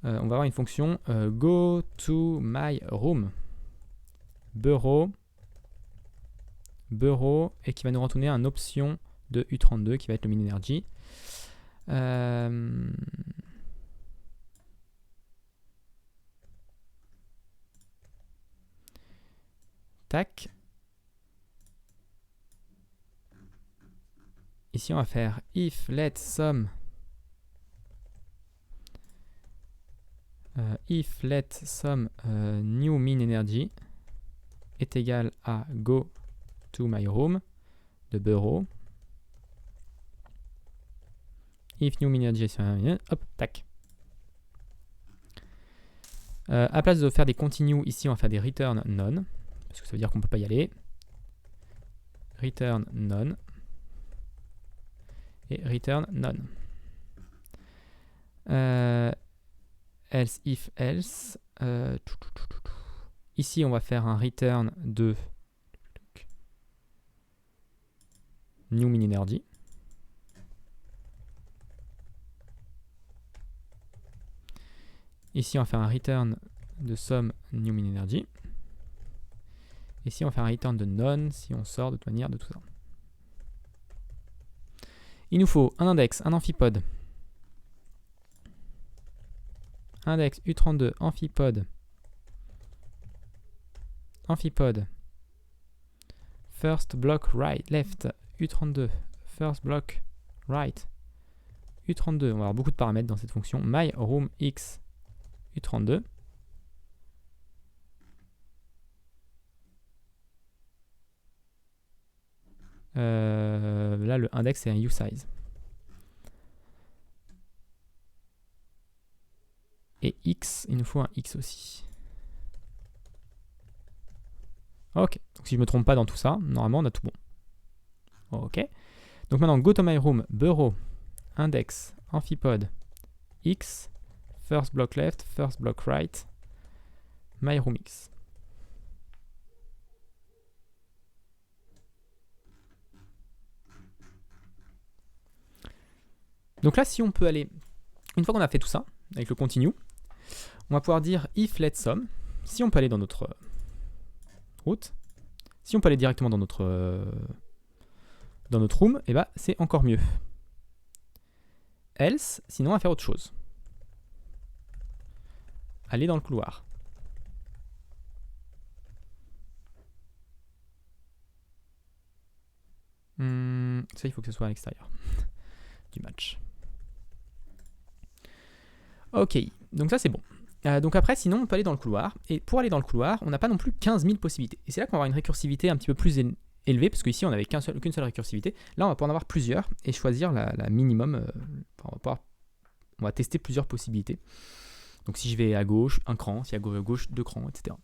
On va avoir une fonction go to my room. Bureau, et qui va nous retourner une option de U32 qui va être le min energy. Tac. Ici, on va faire if let sum new min energy est égal à go to my room de bureau. If new min energy, hop, tac. À place de faire des continue, ici on va faire des return none, parce que ça veut dire qu'on ne peut pas y aller. Return none. Et return none. Else if else. Ici on va faire un return de new min energy. Ici on va faire un return de sum new min energy. Ici on va faire un return de none si on sort de toute manière de tout ça. Il nous faut un index, un amphipode. Index U32 amphipode. Amphipode. First block right, left, U32. First block right, U32. On va avoir beaucoup de paramètres dans cette fonction. My room x U32. Là, le index, c'est un usize. Et x, il nous faut un x aussi. Ok, donc si je ne me trompe pas dans tout ça, normalement, on a tout bon. Ok. Donc maintenant, go to my room, bureau, index, amphipode, x, first block left, first block right, my room x. Donc là, si on peut aller, une fois qu'on a fait tout ça, avec le continue, on va pouvoir dire if let sum, si on peut aller dans notre route, si on peut aller directement dans notre room, et bah c'est encore mieux. Else, sinon on va faire autre chose. Aller dans le couloir. Ça, il faut que ce soit à l'extérieur du match. Ok, donc ça c'est bon. Donc après, sinon, on peut aller dans le couloir. Et pour aller dans le couloir, on n'a pas non plus 15 000 possibilités. Et c'est là qu'on va avoir une récursivité un petit peu plus élevée, parce qu'ici, on n'avait qu'une seule récursivité. Là, on va pouvoir en avoir plusieurs et choisir la minimum. On va tester plusieurs possibilités. Donc si je vais à gauche, un cran. Si à gauche, deux crans, etc.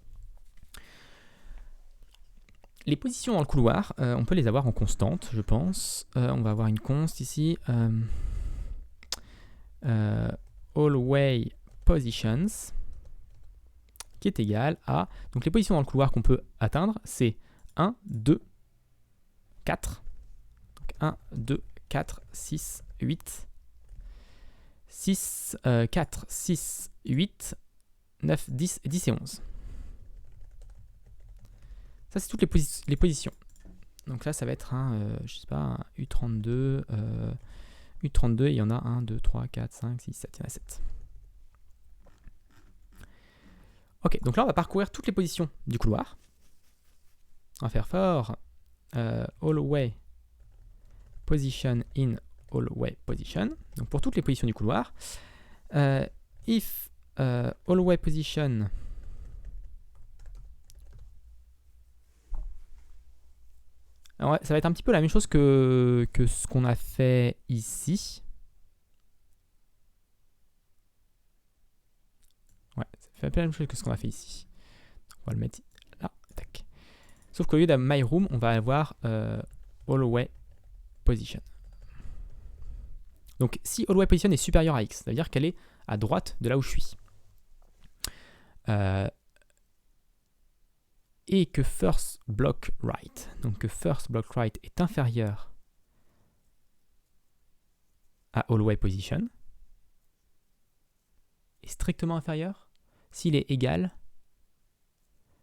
Les positions dans le couloir, on peut les avoir en constante, je pense. On va avoir une const ici. Hallway positions, qui est égal à... Donc les positions dans le couloir qu'on peut atteindre, c'est 1, 2, 4. Donc 1, 2, 4, 6, 8. 6, 4, 6, 8, 9, 10, 10 et 11. Ça, c'est toutes les positions. Donc là, ça va être un, je sais pas, un U32. U32, il y en a 1, 2, 3, 4, 5, 6, 7. Il y en a 7. Ok, donc là, on va parcourir toutes les positions du couloir. On va faire for hallway position in hallway position. Donc pour toutes les positions du couloir. If always position alors ouais, ça va être un petit peu la même chose que ce qu'on a fait ici. Ouais, ça fait un peu la même chose que ce qu'on a fait ici. On va le mettre là. Tac. Sauf qu'au lieu d'avoir my room, on va avoir always position. Donc si always position est supérieure à x, ça veut dire qu'elle est à droite de là où je suis. Et que first block right, donc que first block right est inférieur à always position, est strictement inférieur. S'il est égal,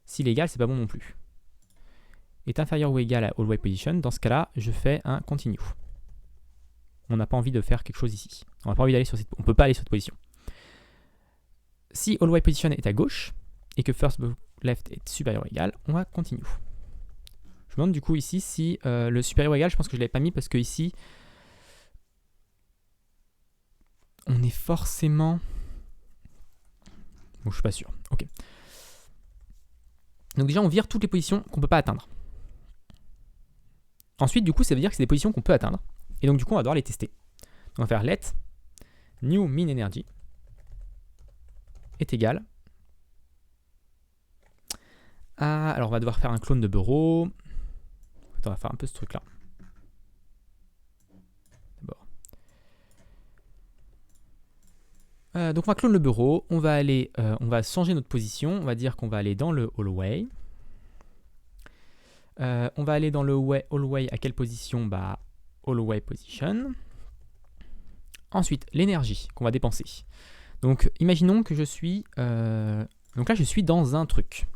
c'est pas bon non plus. Est inférieur ou égal à always position, dans ce cas-là, je fais un continue. On n'a pas envie de faire quelque chose ici. On n'a pas envie d'aller sur cette, on peut pas aller sur cette position. Si always position est à gauche et que first block left est supérieur ou égal, on va continue. Je me demande du coup ici si le supérieur ou égal, je pense que je ne l'avais pas mis parce que ici, on est forcément... Bon, je suis pas sûr. Ok. Donc déjà, on vire toutes les positions qu'on ne peut pas atteindre. Ensuite, du coup, ça veut dire que c'est des positions qu'on peut atteindre. Et donc du coup, on va devoir les tester. Donc, on va faire let new min energy est égal à... Alors, on va devoir faire un clone de bureau. On va faire un peu ce truc-là. D'abord. Donc, on va clone le bureau. On va aller, on va changer notre position. On va dire qu'on va aller dans le hallway. On va aller dans le hallway à quelle position? Bah, hallway position. Ensuite, l'énergie qu'on va dépenser. Donc, imaginons que je suis... donc là, je suis dans un truc.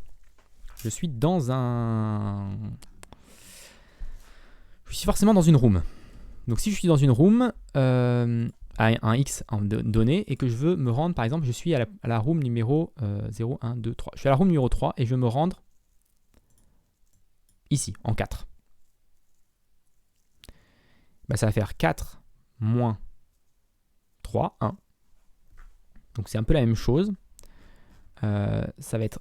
Je suis dans un... Je suis forcément dans une room. Donc, si je suis dans une room à un X donné et que je veux me rendre, par exemple, je suis à la room numéro 0, 1, 2, 3. Je suis à la room numéro 3 et je veux me rendre ici, en 4. Bah, ça va faire 4 moins 3, 1. Donc c'est un peu la même chose. Ça va être...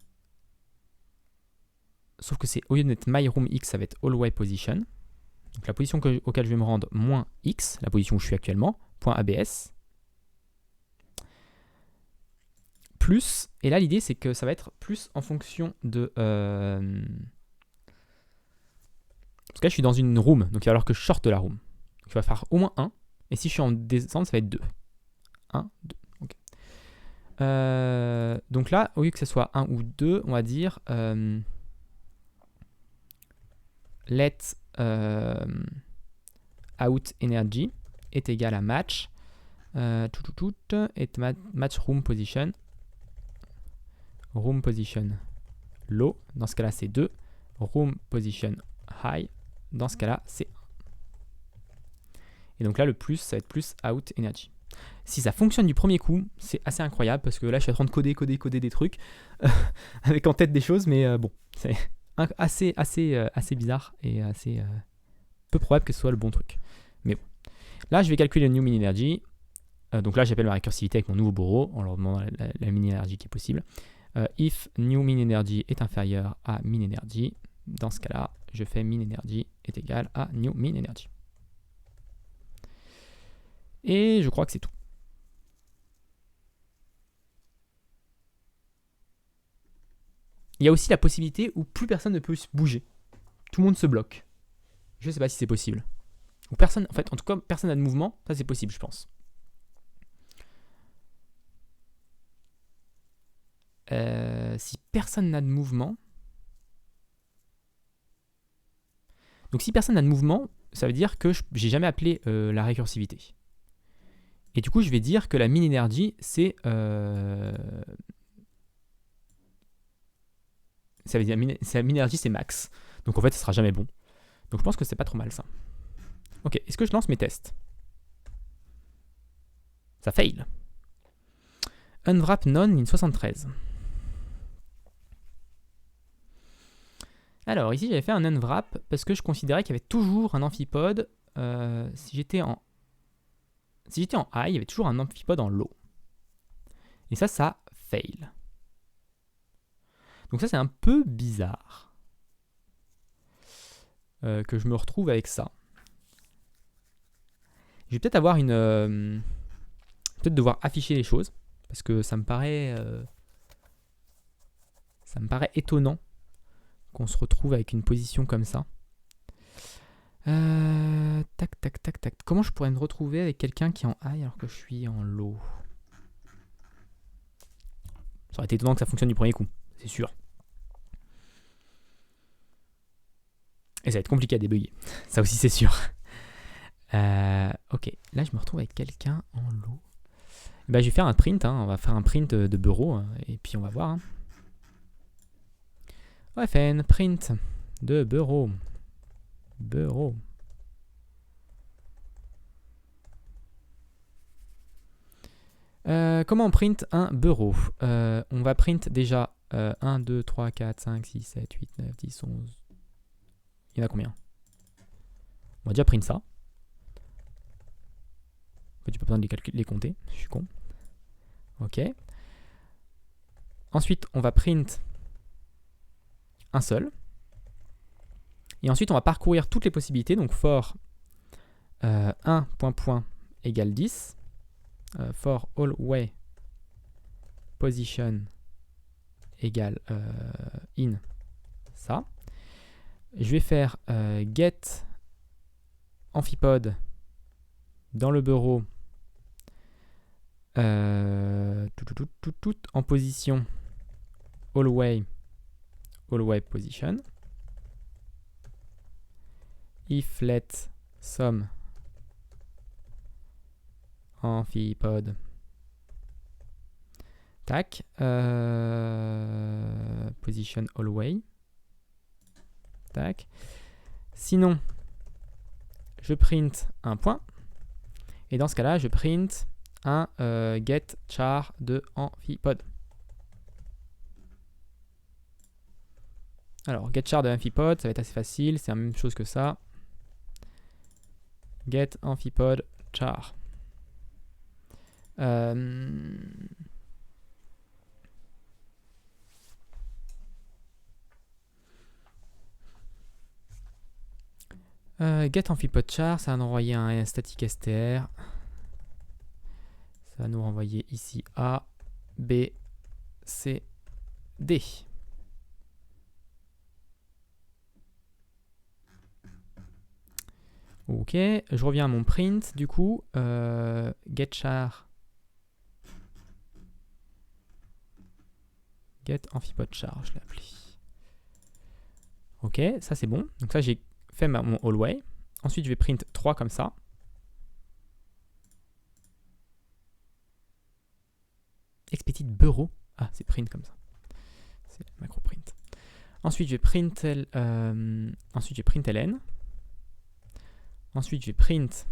Sauf que c'est au lieu d'être my room x, ça va être always position. Donc la position auquel je vais me rendre moins x, la position où je suis actuellement, point abs. Plus, et là l'idée c'est que ça va être plus en fonction de... Parce que là je suis dans une room, donc il va falloir que je sorte de la room. Donc il va faire au moins 1. Et si je suis en descente, ça va être 2. 1, 2. Donc là, au lieu que ce soit 1 ou 2, on va dire let out energy est égal à match et match room position low, dans ce cas là c'est 2, room position high, dans ce cas là c'est 1. Et donc là le plus ça va être plus out energy. Si ça fonctionne du premier coup, c'est assez incroyable parce que là je suis en train de coder des trucs avec en tête des choses, mais bon, c'est assez bizarre et assez peu probable que ce soit le bon truc. Mais bon, là je vais calculer le new min energy. Donc là j'appelle ma récursivité avec mon nouveau bureau en leur demandant la min energy qui est possible. If new min energy est inférieur à min energy, dans ce cas-là, je fais min energy est égal à new min energy. Et je crois que c'est tout. Il y a aussi la possibilité où plus personne ne peut se bouger. Tout le monde se bloque. Je ne sais pas si c'est possible. Ou personne, en fait, en tout cas, personne n'a de mouvement. Ça, c'est possible, je pense. Si personne n'a de mouvement... Donc, si personne n'a de mouvement, ça veut dire que j'ai jamais appelé la récursivité. Et du coup, je vais dire que la min energy, c'est... ça veut dire la min energy, c'est max. Donc en fait, ce sera jamais bon. Donc je pense que c'est pas trop mal ça. Ok, est-ce que je lance mes tests? Ça fail. Unwrap none in 73. Alors ici, j'avais fait un unwrap parce que je considérais qu'il y avait toujours un amphipode. Si j'étais en high, il y avait toujours un amphipode en low. Et ça fail. Donc ça, c'est un peu bizarre que je me retrouve avec ça. Je vais peut-être avoir une... peut-être devoir afficher les choses, parce que ça me paraît étonnant qu'on se retrouve avec une position comme ça. Tac, tac, tac, tac. Comment je pourrais me retrouver avec quelqu'un qui est en high alors que je suis en low? Ça aurait été étonnant que ça fonctionne du premier coup, c'est sûr. Et ça va être compliqué à débugger, ça aussi c'est sûr. Ok, là je me retrouve avec quelqu'un en low. Bah, je vais faire un print, hein. On va faire un print de bureau, et puis on va voir. Hein. On va faire un print de bureau. Bureau. Comment on print un bureau? On va print déjà 1, 2, 3, 4, 5, 6, 7, 8, 9, 10, 11. Il y en a combien? On va déjà print ça. En fait, j'ai pas besoin de les compter, je suis con. Ok. Ensuite, on va print un seul. Et ensuite, on va parcourir toutes les possibilités. Donc, for 1, égale 10. For all way position égale in ça. Je vais faire get amphipode dans le bureau tout en position all way position. If let some amphipode tac position all way tac. Sinon je print un point et dans ce cas là je print un get char de amphipode. Alors get char de amphipode, ça va être assez facile, c'est la même chose que ça. Get amphipode char. Get amphipode char, ça va nous envoyer un static str. Ça va nous renvoyer ici A, B, C, D. Ok, je reviens à mon print du coup. Get char. Get amphipode char, je l'ai appelé. Ok, ça c'est bon. Donc ça j'ai fait mon hallway. Ensuite je vais print 3 comme ça. Expedit bureau. Ah, c'est print comme ça. C'est macro print. Ensuite je vais print ensuite je vais print ln. Ensuite, je vais print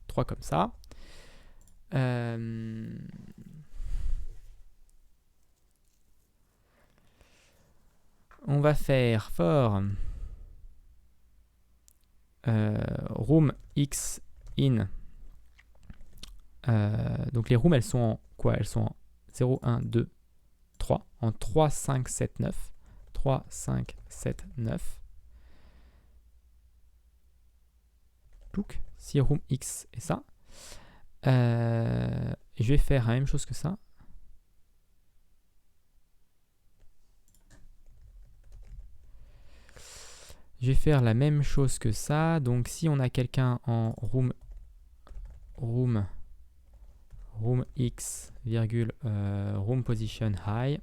3 comme ça. On va faire for room x in. Donc les rooms, elles sont en quoi? Elles sont en 0, 1, 2, 3. En 3, 5, 7, 9. 3, 5, 7, 9. Donc, si room x est ça. Je vais faire la même chose que ça. Je vais faire la même chose que ça. Donc, si on a quelqu'un en room x, virgule, room position high.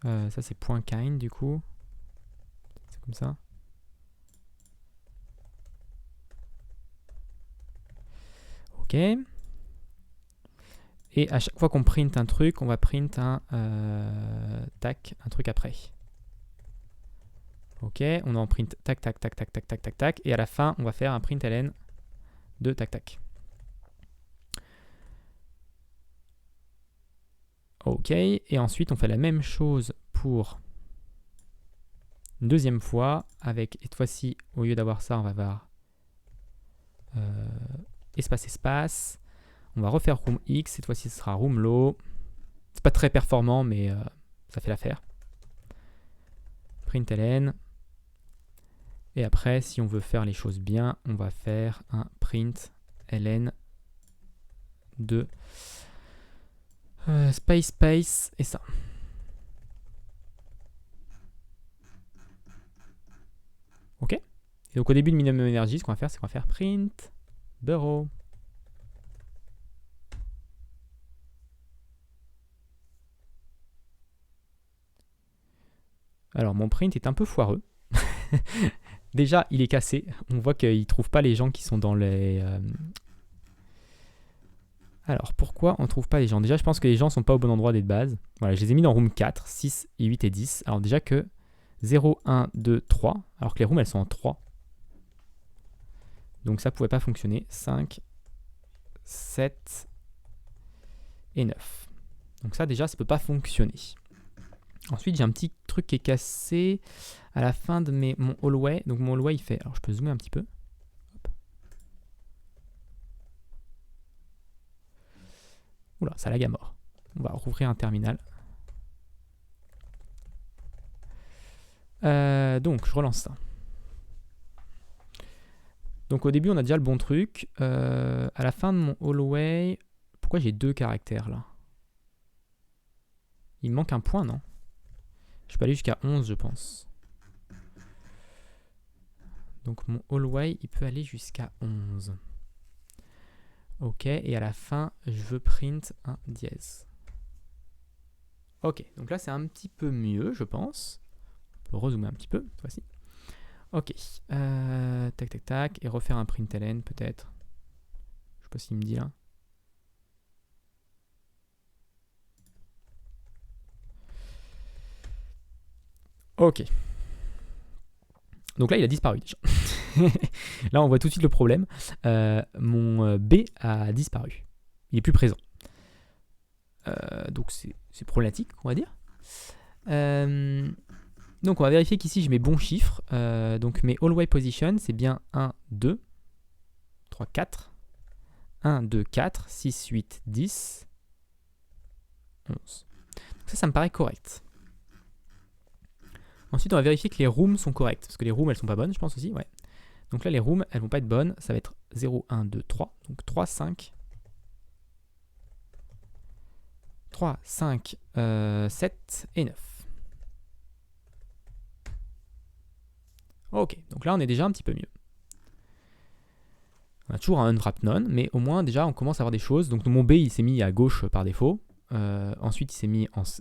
Ça, c'est point kind du coup. C'est comme ça. Ok. Et à chaque fois qu'on print un truc, on va print un truc après. Ok, on en print tac tac tac tac tac tac tac tac et à la fin on va faire un print ln de tac tac. Ok, et ensuite on fait la même chose pour une deuxième fois, avec, et cette fois-ci, au lieu d'avoir ça, on va avoir espace, espace. On va refaire room X, cette fois-ci ce sera room low. C'est pas très performant, mais ça fait l'affaire. Println. Et après, si on veut faire les choses bien, on va faire un println de space et ça. Ok. Et donc au début de minimum énergie, ce qu'on va faire, c'est qu'on va faire print bureau. Alors mon print est un peu foireux. Déjà, il est cassé. On voit qu'il ne trouve pas les gens qui sont dans les... Alors, pourquoi on ne trouve pas les gens? Déjà, je pense que les gens ne sont pas au bon endroit des bases. Voilà, je les ai mis dans room 4, 6, et 8 et 10. Alors déjà que 0, 1, 2, 3. Alors que les rooms, elles sont en 3. Donc ça ne pouvait pas fonctionner. 5, 7 et 9. Donc ça, déjà, ça ne peut pas fonctionner. Ensuite, j'ai un petit truc qui est cassé à la fin de mon hallway. Donc mon hallway, il fait... Alors, je peux zoomer un petit peu. Hop. Oula, ça lag à mort. On va rouvrir un terminal. Donc, je relance ça. Donc, au début, on a déjà le bon truc. À la fin de mon hallway... Pourquoi j'ai 2 caractères, là? Il me manque un point, non? Je peux aller jusqu'à 11, je pense. Donc mon hallway, il peut aller jusqu'à 11. Ok, et à la fin, je veux print un dièse. Ok, donc là c'est un petit peu mieux, je pense. On peut rezoomer un petit peu, cette fois-ci. Ok, tac tac tac, et refaire un println peut-être. Je sais pas s'il me dit là. Ok. Donc là, il a disparu déjà. Là, on voit tout de suite le problème. Mon B a disparu. Il n'est plus présent. Donc c'est problématique, on va dire. Donc on va vérifier qu'ici, j'ai mes bons chiffres. Donc mes hallway position, c'est bien 1, 2, 3, 4. 1, 2, 4, 6, 8, 10, 11. Donc ça me paraît correct. Ensuite, on va vérifier que les rooms sont correctes. Parce que les rooms, elles sont pas bonnes, je pense aussi. Ouais. Donc là, les rooms, elles vont pas être bonnes. Ça va être 0, 1, 2, 3. Donc 3, 5. 3, 5, 7 et 9. Ok, donc là, on est déjà un petit peu mieux. On a toujours un unwrap none, mais au moins, déjà, on commence à avoir des choses. Donc mon B, il s'est mis à gauche par défaut. Ensuite,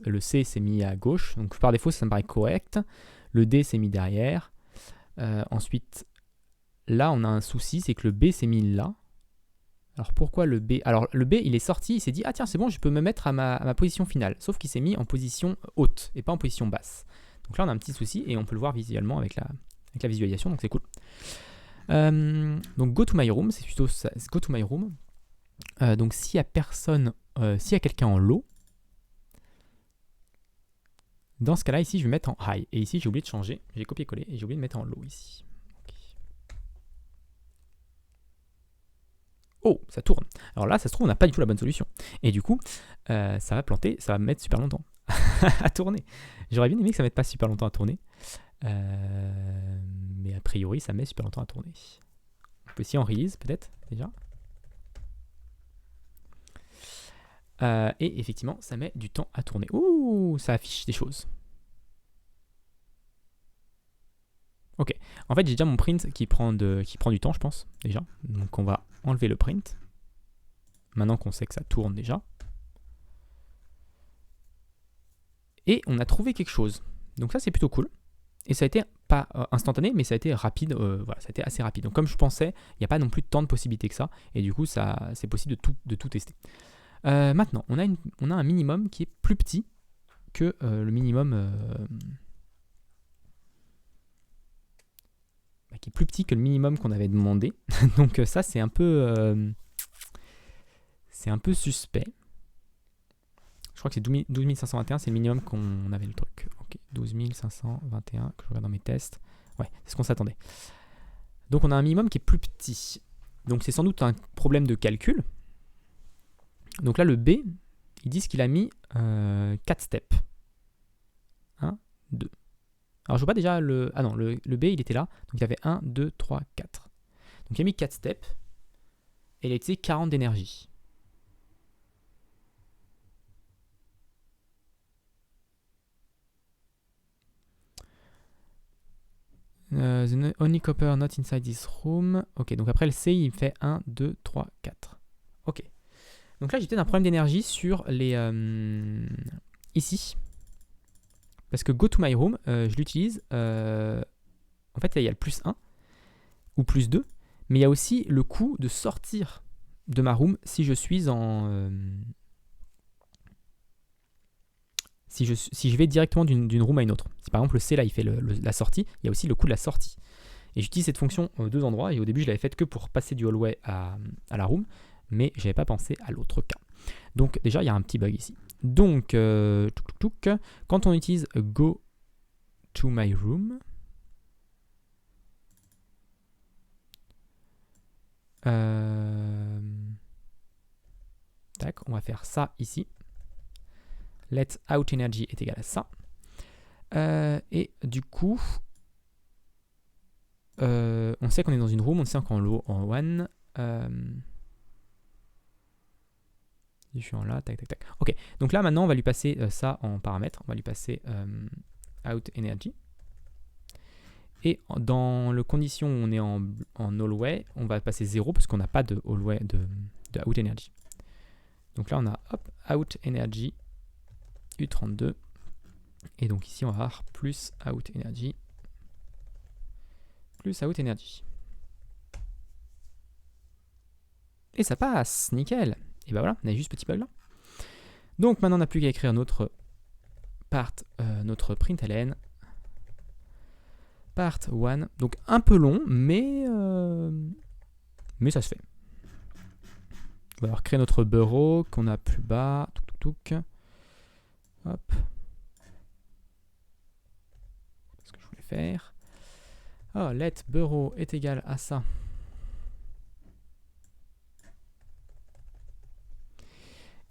le C s'est mis à gauche. Donc par défaut, ça me paraît correct. Le D s'est mis derrière. Ensuite, là, on a un souci, c'est que le B s'est mis là. Alors pourquoi le B? Alors le B, il est sorti, il s'est dit, ah tiens, c'est bon, je peux me mettre à ma position finale. Sauf qu'il s'est mis en position haute et pas en position basse. Donc là, on a un petit souci et on peut le voir visuellement avec la visualisation, donc c'est cool. Donc go to my room, c'est plutôt ça, go to my room. Donc s'il y a personne, s'il y a quelqu'un en low, dans ce cas-là, ici, je vais mettre en high. Et ici, j'ai oublié de changer. J'ai copié-collé et j'ai oublié de mettre en low ici. Okay. Oh, ça tourne. Alors là, ça se trouve, on n'a pas du tout la bonne solution. Et du coup, ça va planter, ça va mettre super longtemps à tourner. J'aurais bien aimé que ça ne mette pas super longtemps à tourner. Mais a priori, ça met super longtemps à tourner. On peut aussi en release, peut-être, déjà. Et effectivement, ça met du temps à tourner. Ouh, ça affiche des choses. Ok, en fait j'ai déjà mon print qui prend du temps, je pense, déjà. Donc on va enlever le print. Maintenant qu'on sait que ça tourne déjà. Et on a trouvé quelque chose. Donc ça c'est plutôt cool. Et ça a été pas instantané, mais ça a été rapide. Voilà, ça a été assez rapide. Donc comme je pensais, il n'y a pas non plus tant de possibilités que ça. Et du coup, c'est possible de tout tester. Maintenant, on a un minimum qui est plus petit que le minimum... qui est plus petit que le minimum qu'on avait demandé. Donc ça, c'est un peu suspect. Je crois que c'est 12 521, c'est le minimum qu'on avait le truc. Ok, 12 521, que je regarde dans mes tests. Ouais, c'est ce qu'on s'attendait. Donc on a un minimum qui est plus petit. Donc c'est sans doute un problème de calcul. Donc là, le B, ils disent qu'il a mis 4 steps. 1, 2. Alors je vois pas déjà le... Ah non, le B, il était là. Donc il y avait 1, 2, 3, 4. Donc il a mis 4 steps. Et il a utilisé 40 d'énergie. The only copper not inside this room. Ok, donc après le C, il fait 1, 2, 3, 4. Ok. Donc là, j'ai peut-être un problème d'énergie sur les... ici. Parce que go to my room, je l'utilise. En fait, il y a le plus 1 ou plus 2. Mais il y a aussi le coût de sortir de ma room si je suis en... si je vais directement d'une room à une autre. Si par exemple le C là il fait la sortie, il y a aussi le coût de la sortie. Et j'utilise cette fonction aux deux endroits, et au début je l'avais faite que pour passer du hallway à la room, mais je n'avais pas pensé à l'autre cas. Donc déjà il y a un petit bug ici. Donc quand on utilise go to my room, tac, on va faire ça ici. Let out energy est égal à ça. Et du coup, on sait qu'on est dans une room, on sait qu'en low, en one. Je suis en là, tac, tac, tac. Ok, donc là maintenant on va lui passer ça en paramètre. On va lui passer out energy. Et dans le condition où on est en hallway, on va passer 0 parce qu'on n'a pas de hallway de out energy. Donc là on a hop, out energy U32. Et donc ici on va avoir plus out energy. Plus out energy. Et ça passe, nickel. Et ben voilà, on a juste ce petit bug là. Donc maintenant on n'a plus qu'à écrire notre part, notre println. Part 1. Donc un peu long, mais ça se fait. On va alors créer notre bureau qu'on a plus bas. Hop. Ce que je voulais faire. Oh, let bureau est égal à ça.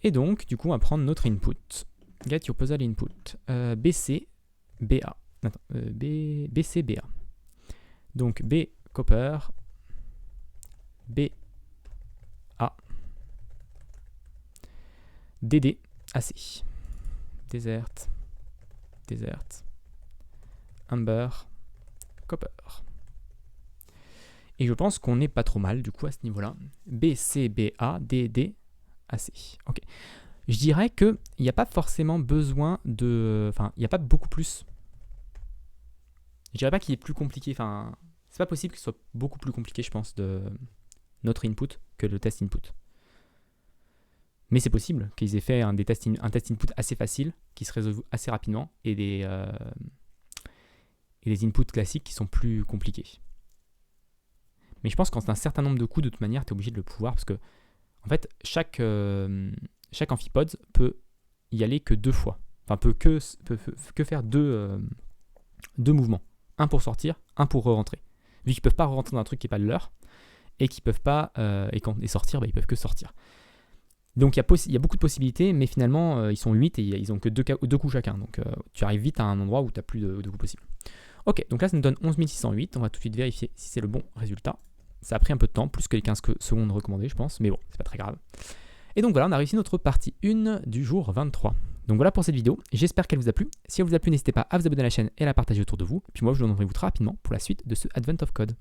Et donc, du coup, on va prendre notre input. Get your puzzle input. BC, BA. Attends, BC, BA. Donc, B, copper. B, A. DD, AC. Desert. Amber. Copper. Et je pense qu'on n'est pas trop mal, du coup, à ce niveau-là. B, C, B, A, D, D, AC. Ok. Je dirais qu'il n'y a pas forcément besoin de... Enfin, il n'y a pas beaucoup plus. Je dirais pas qu'il est plus compliqué. Enfin, c'est pas possible qu'il soit beaucoup plus compliqué, je pense, de notre input que le test input. Mais c'est possible qu'ils aient fait un test input assez facile, qui se résolve assez rapidement, et des inputs classiques qui sont plus compliqués. Mais je pense qu'en un certain nombre de coups, de toute manière, tu es obligé de le pouvoir, parce que en fait, chaque amphipode peut y aller que 2 fois. Enfin, peut que faire deux mouvements. Un pour sortir, un pour re-rentrer. Vu qu'ils ne peuvent pas re-rentrer dans un truc qui n'est pas le leur, et qu'ils peuvent pas, et sortir, bah, ils peuvent que sortir. Donc il y a beaucoup de possibilités, mais finalement, ils sont 8 et ils n'ont que 2 coups chacun. Donc tu arrives vite à un endroit où tu n'as plus de coups possibles. Ok, donc là, ça nous donne 11 608. On va tout de suite vérifier si c'est le bon résultat. Ça a pris un peu de temps, plus que les 15 secondes recommandées, je pense, mais bon, c'est pas très grave. Et donc voilà, on a réussi notre partie 1 du jour 23. Donc voilà pour cette vidéo, j'espère qu'elle vous a plu. Si elle vous a plu, n'hésitez pas à vous abonner à la chaîne et à la partager autour de vous. Puis moi, je vous retrouve très rapidement pour la suite de ce Advent of Code.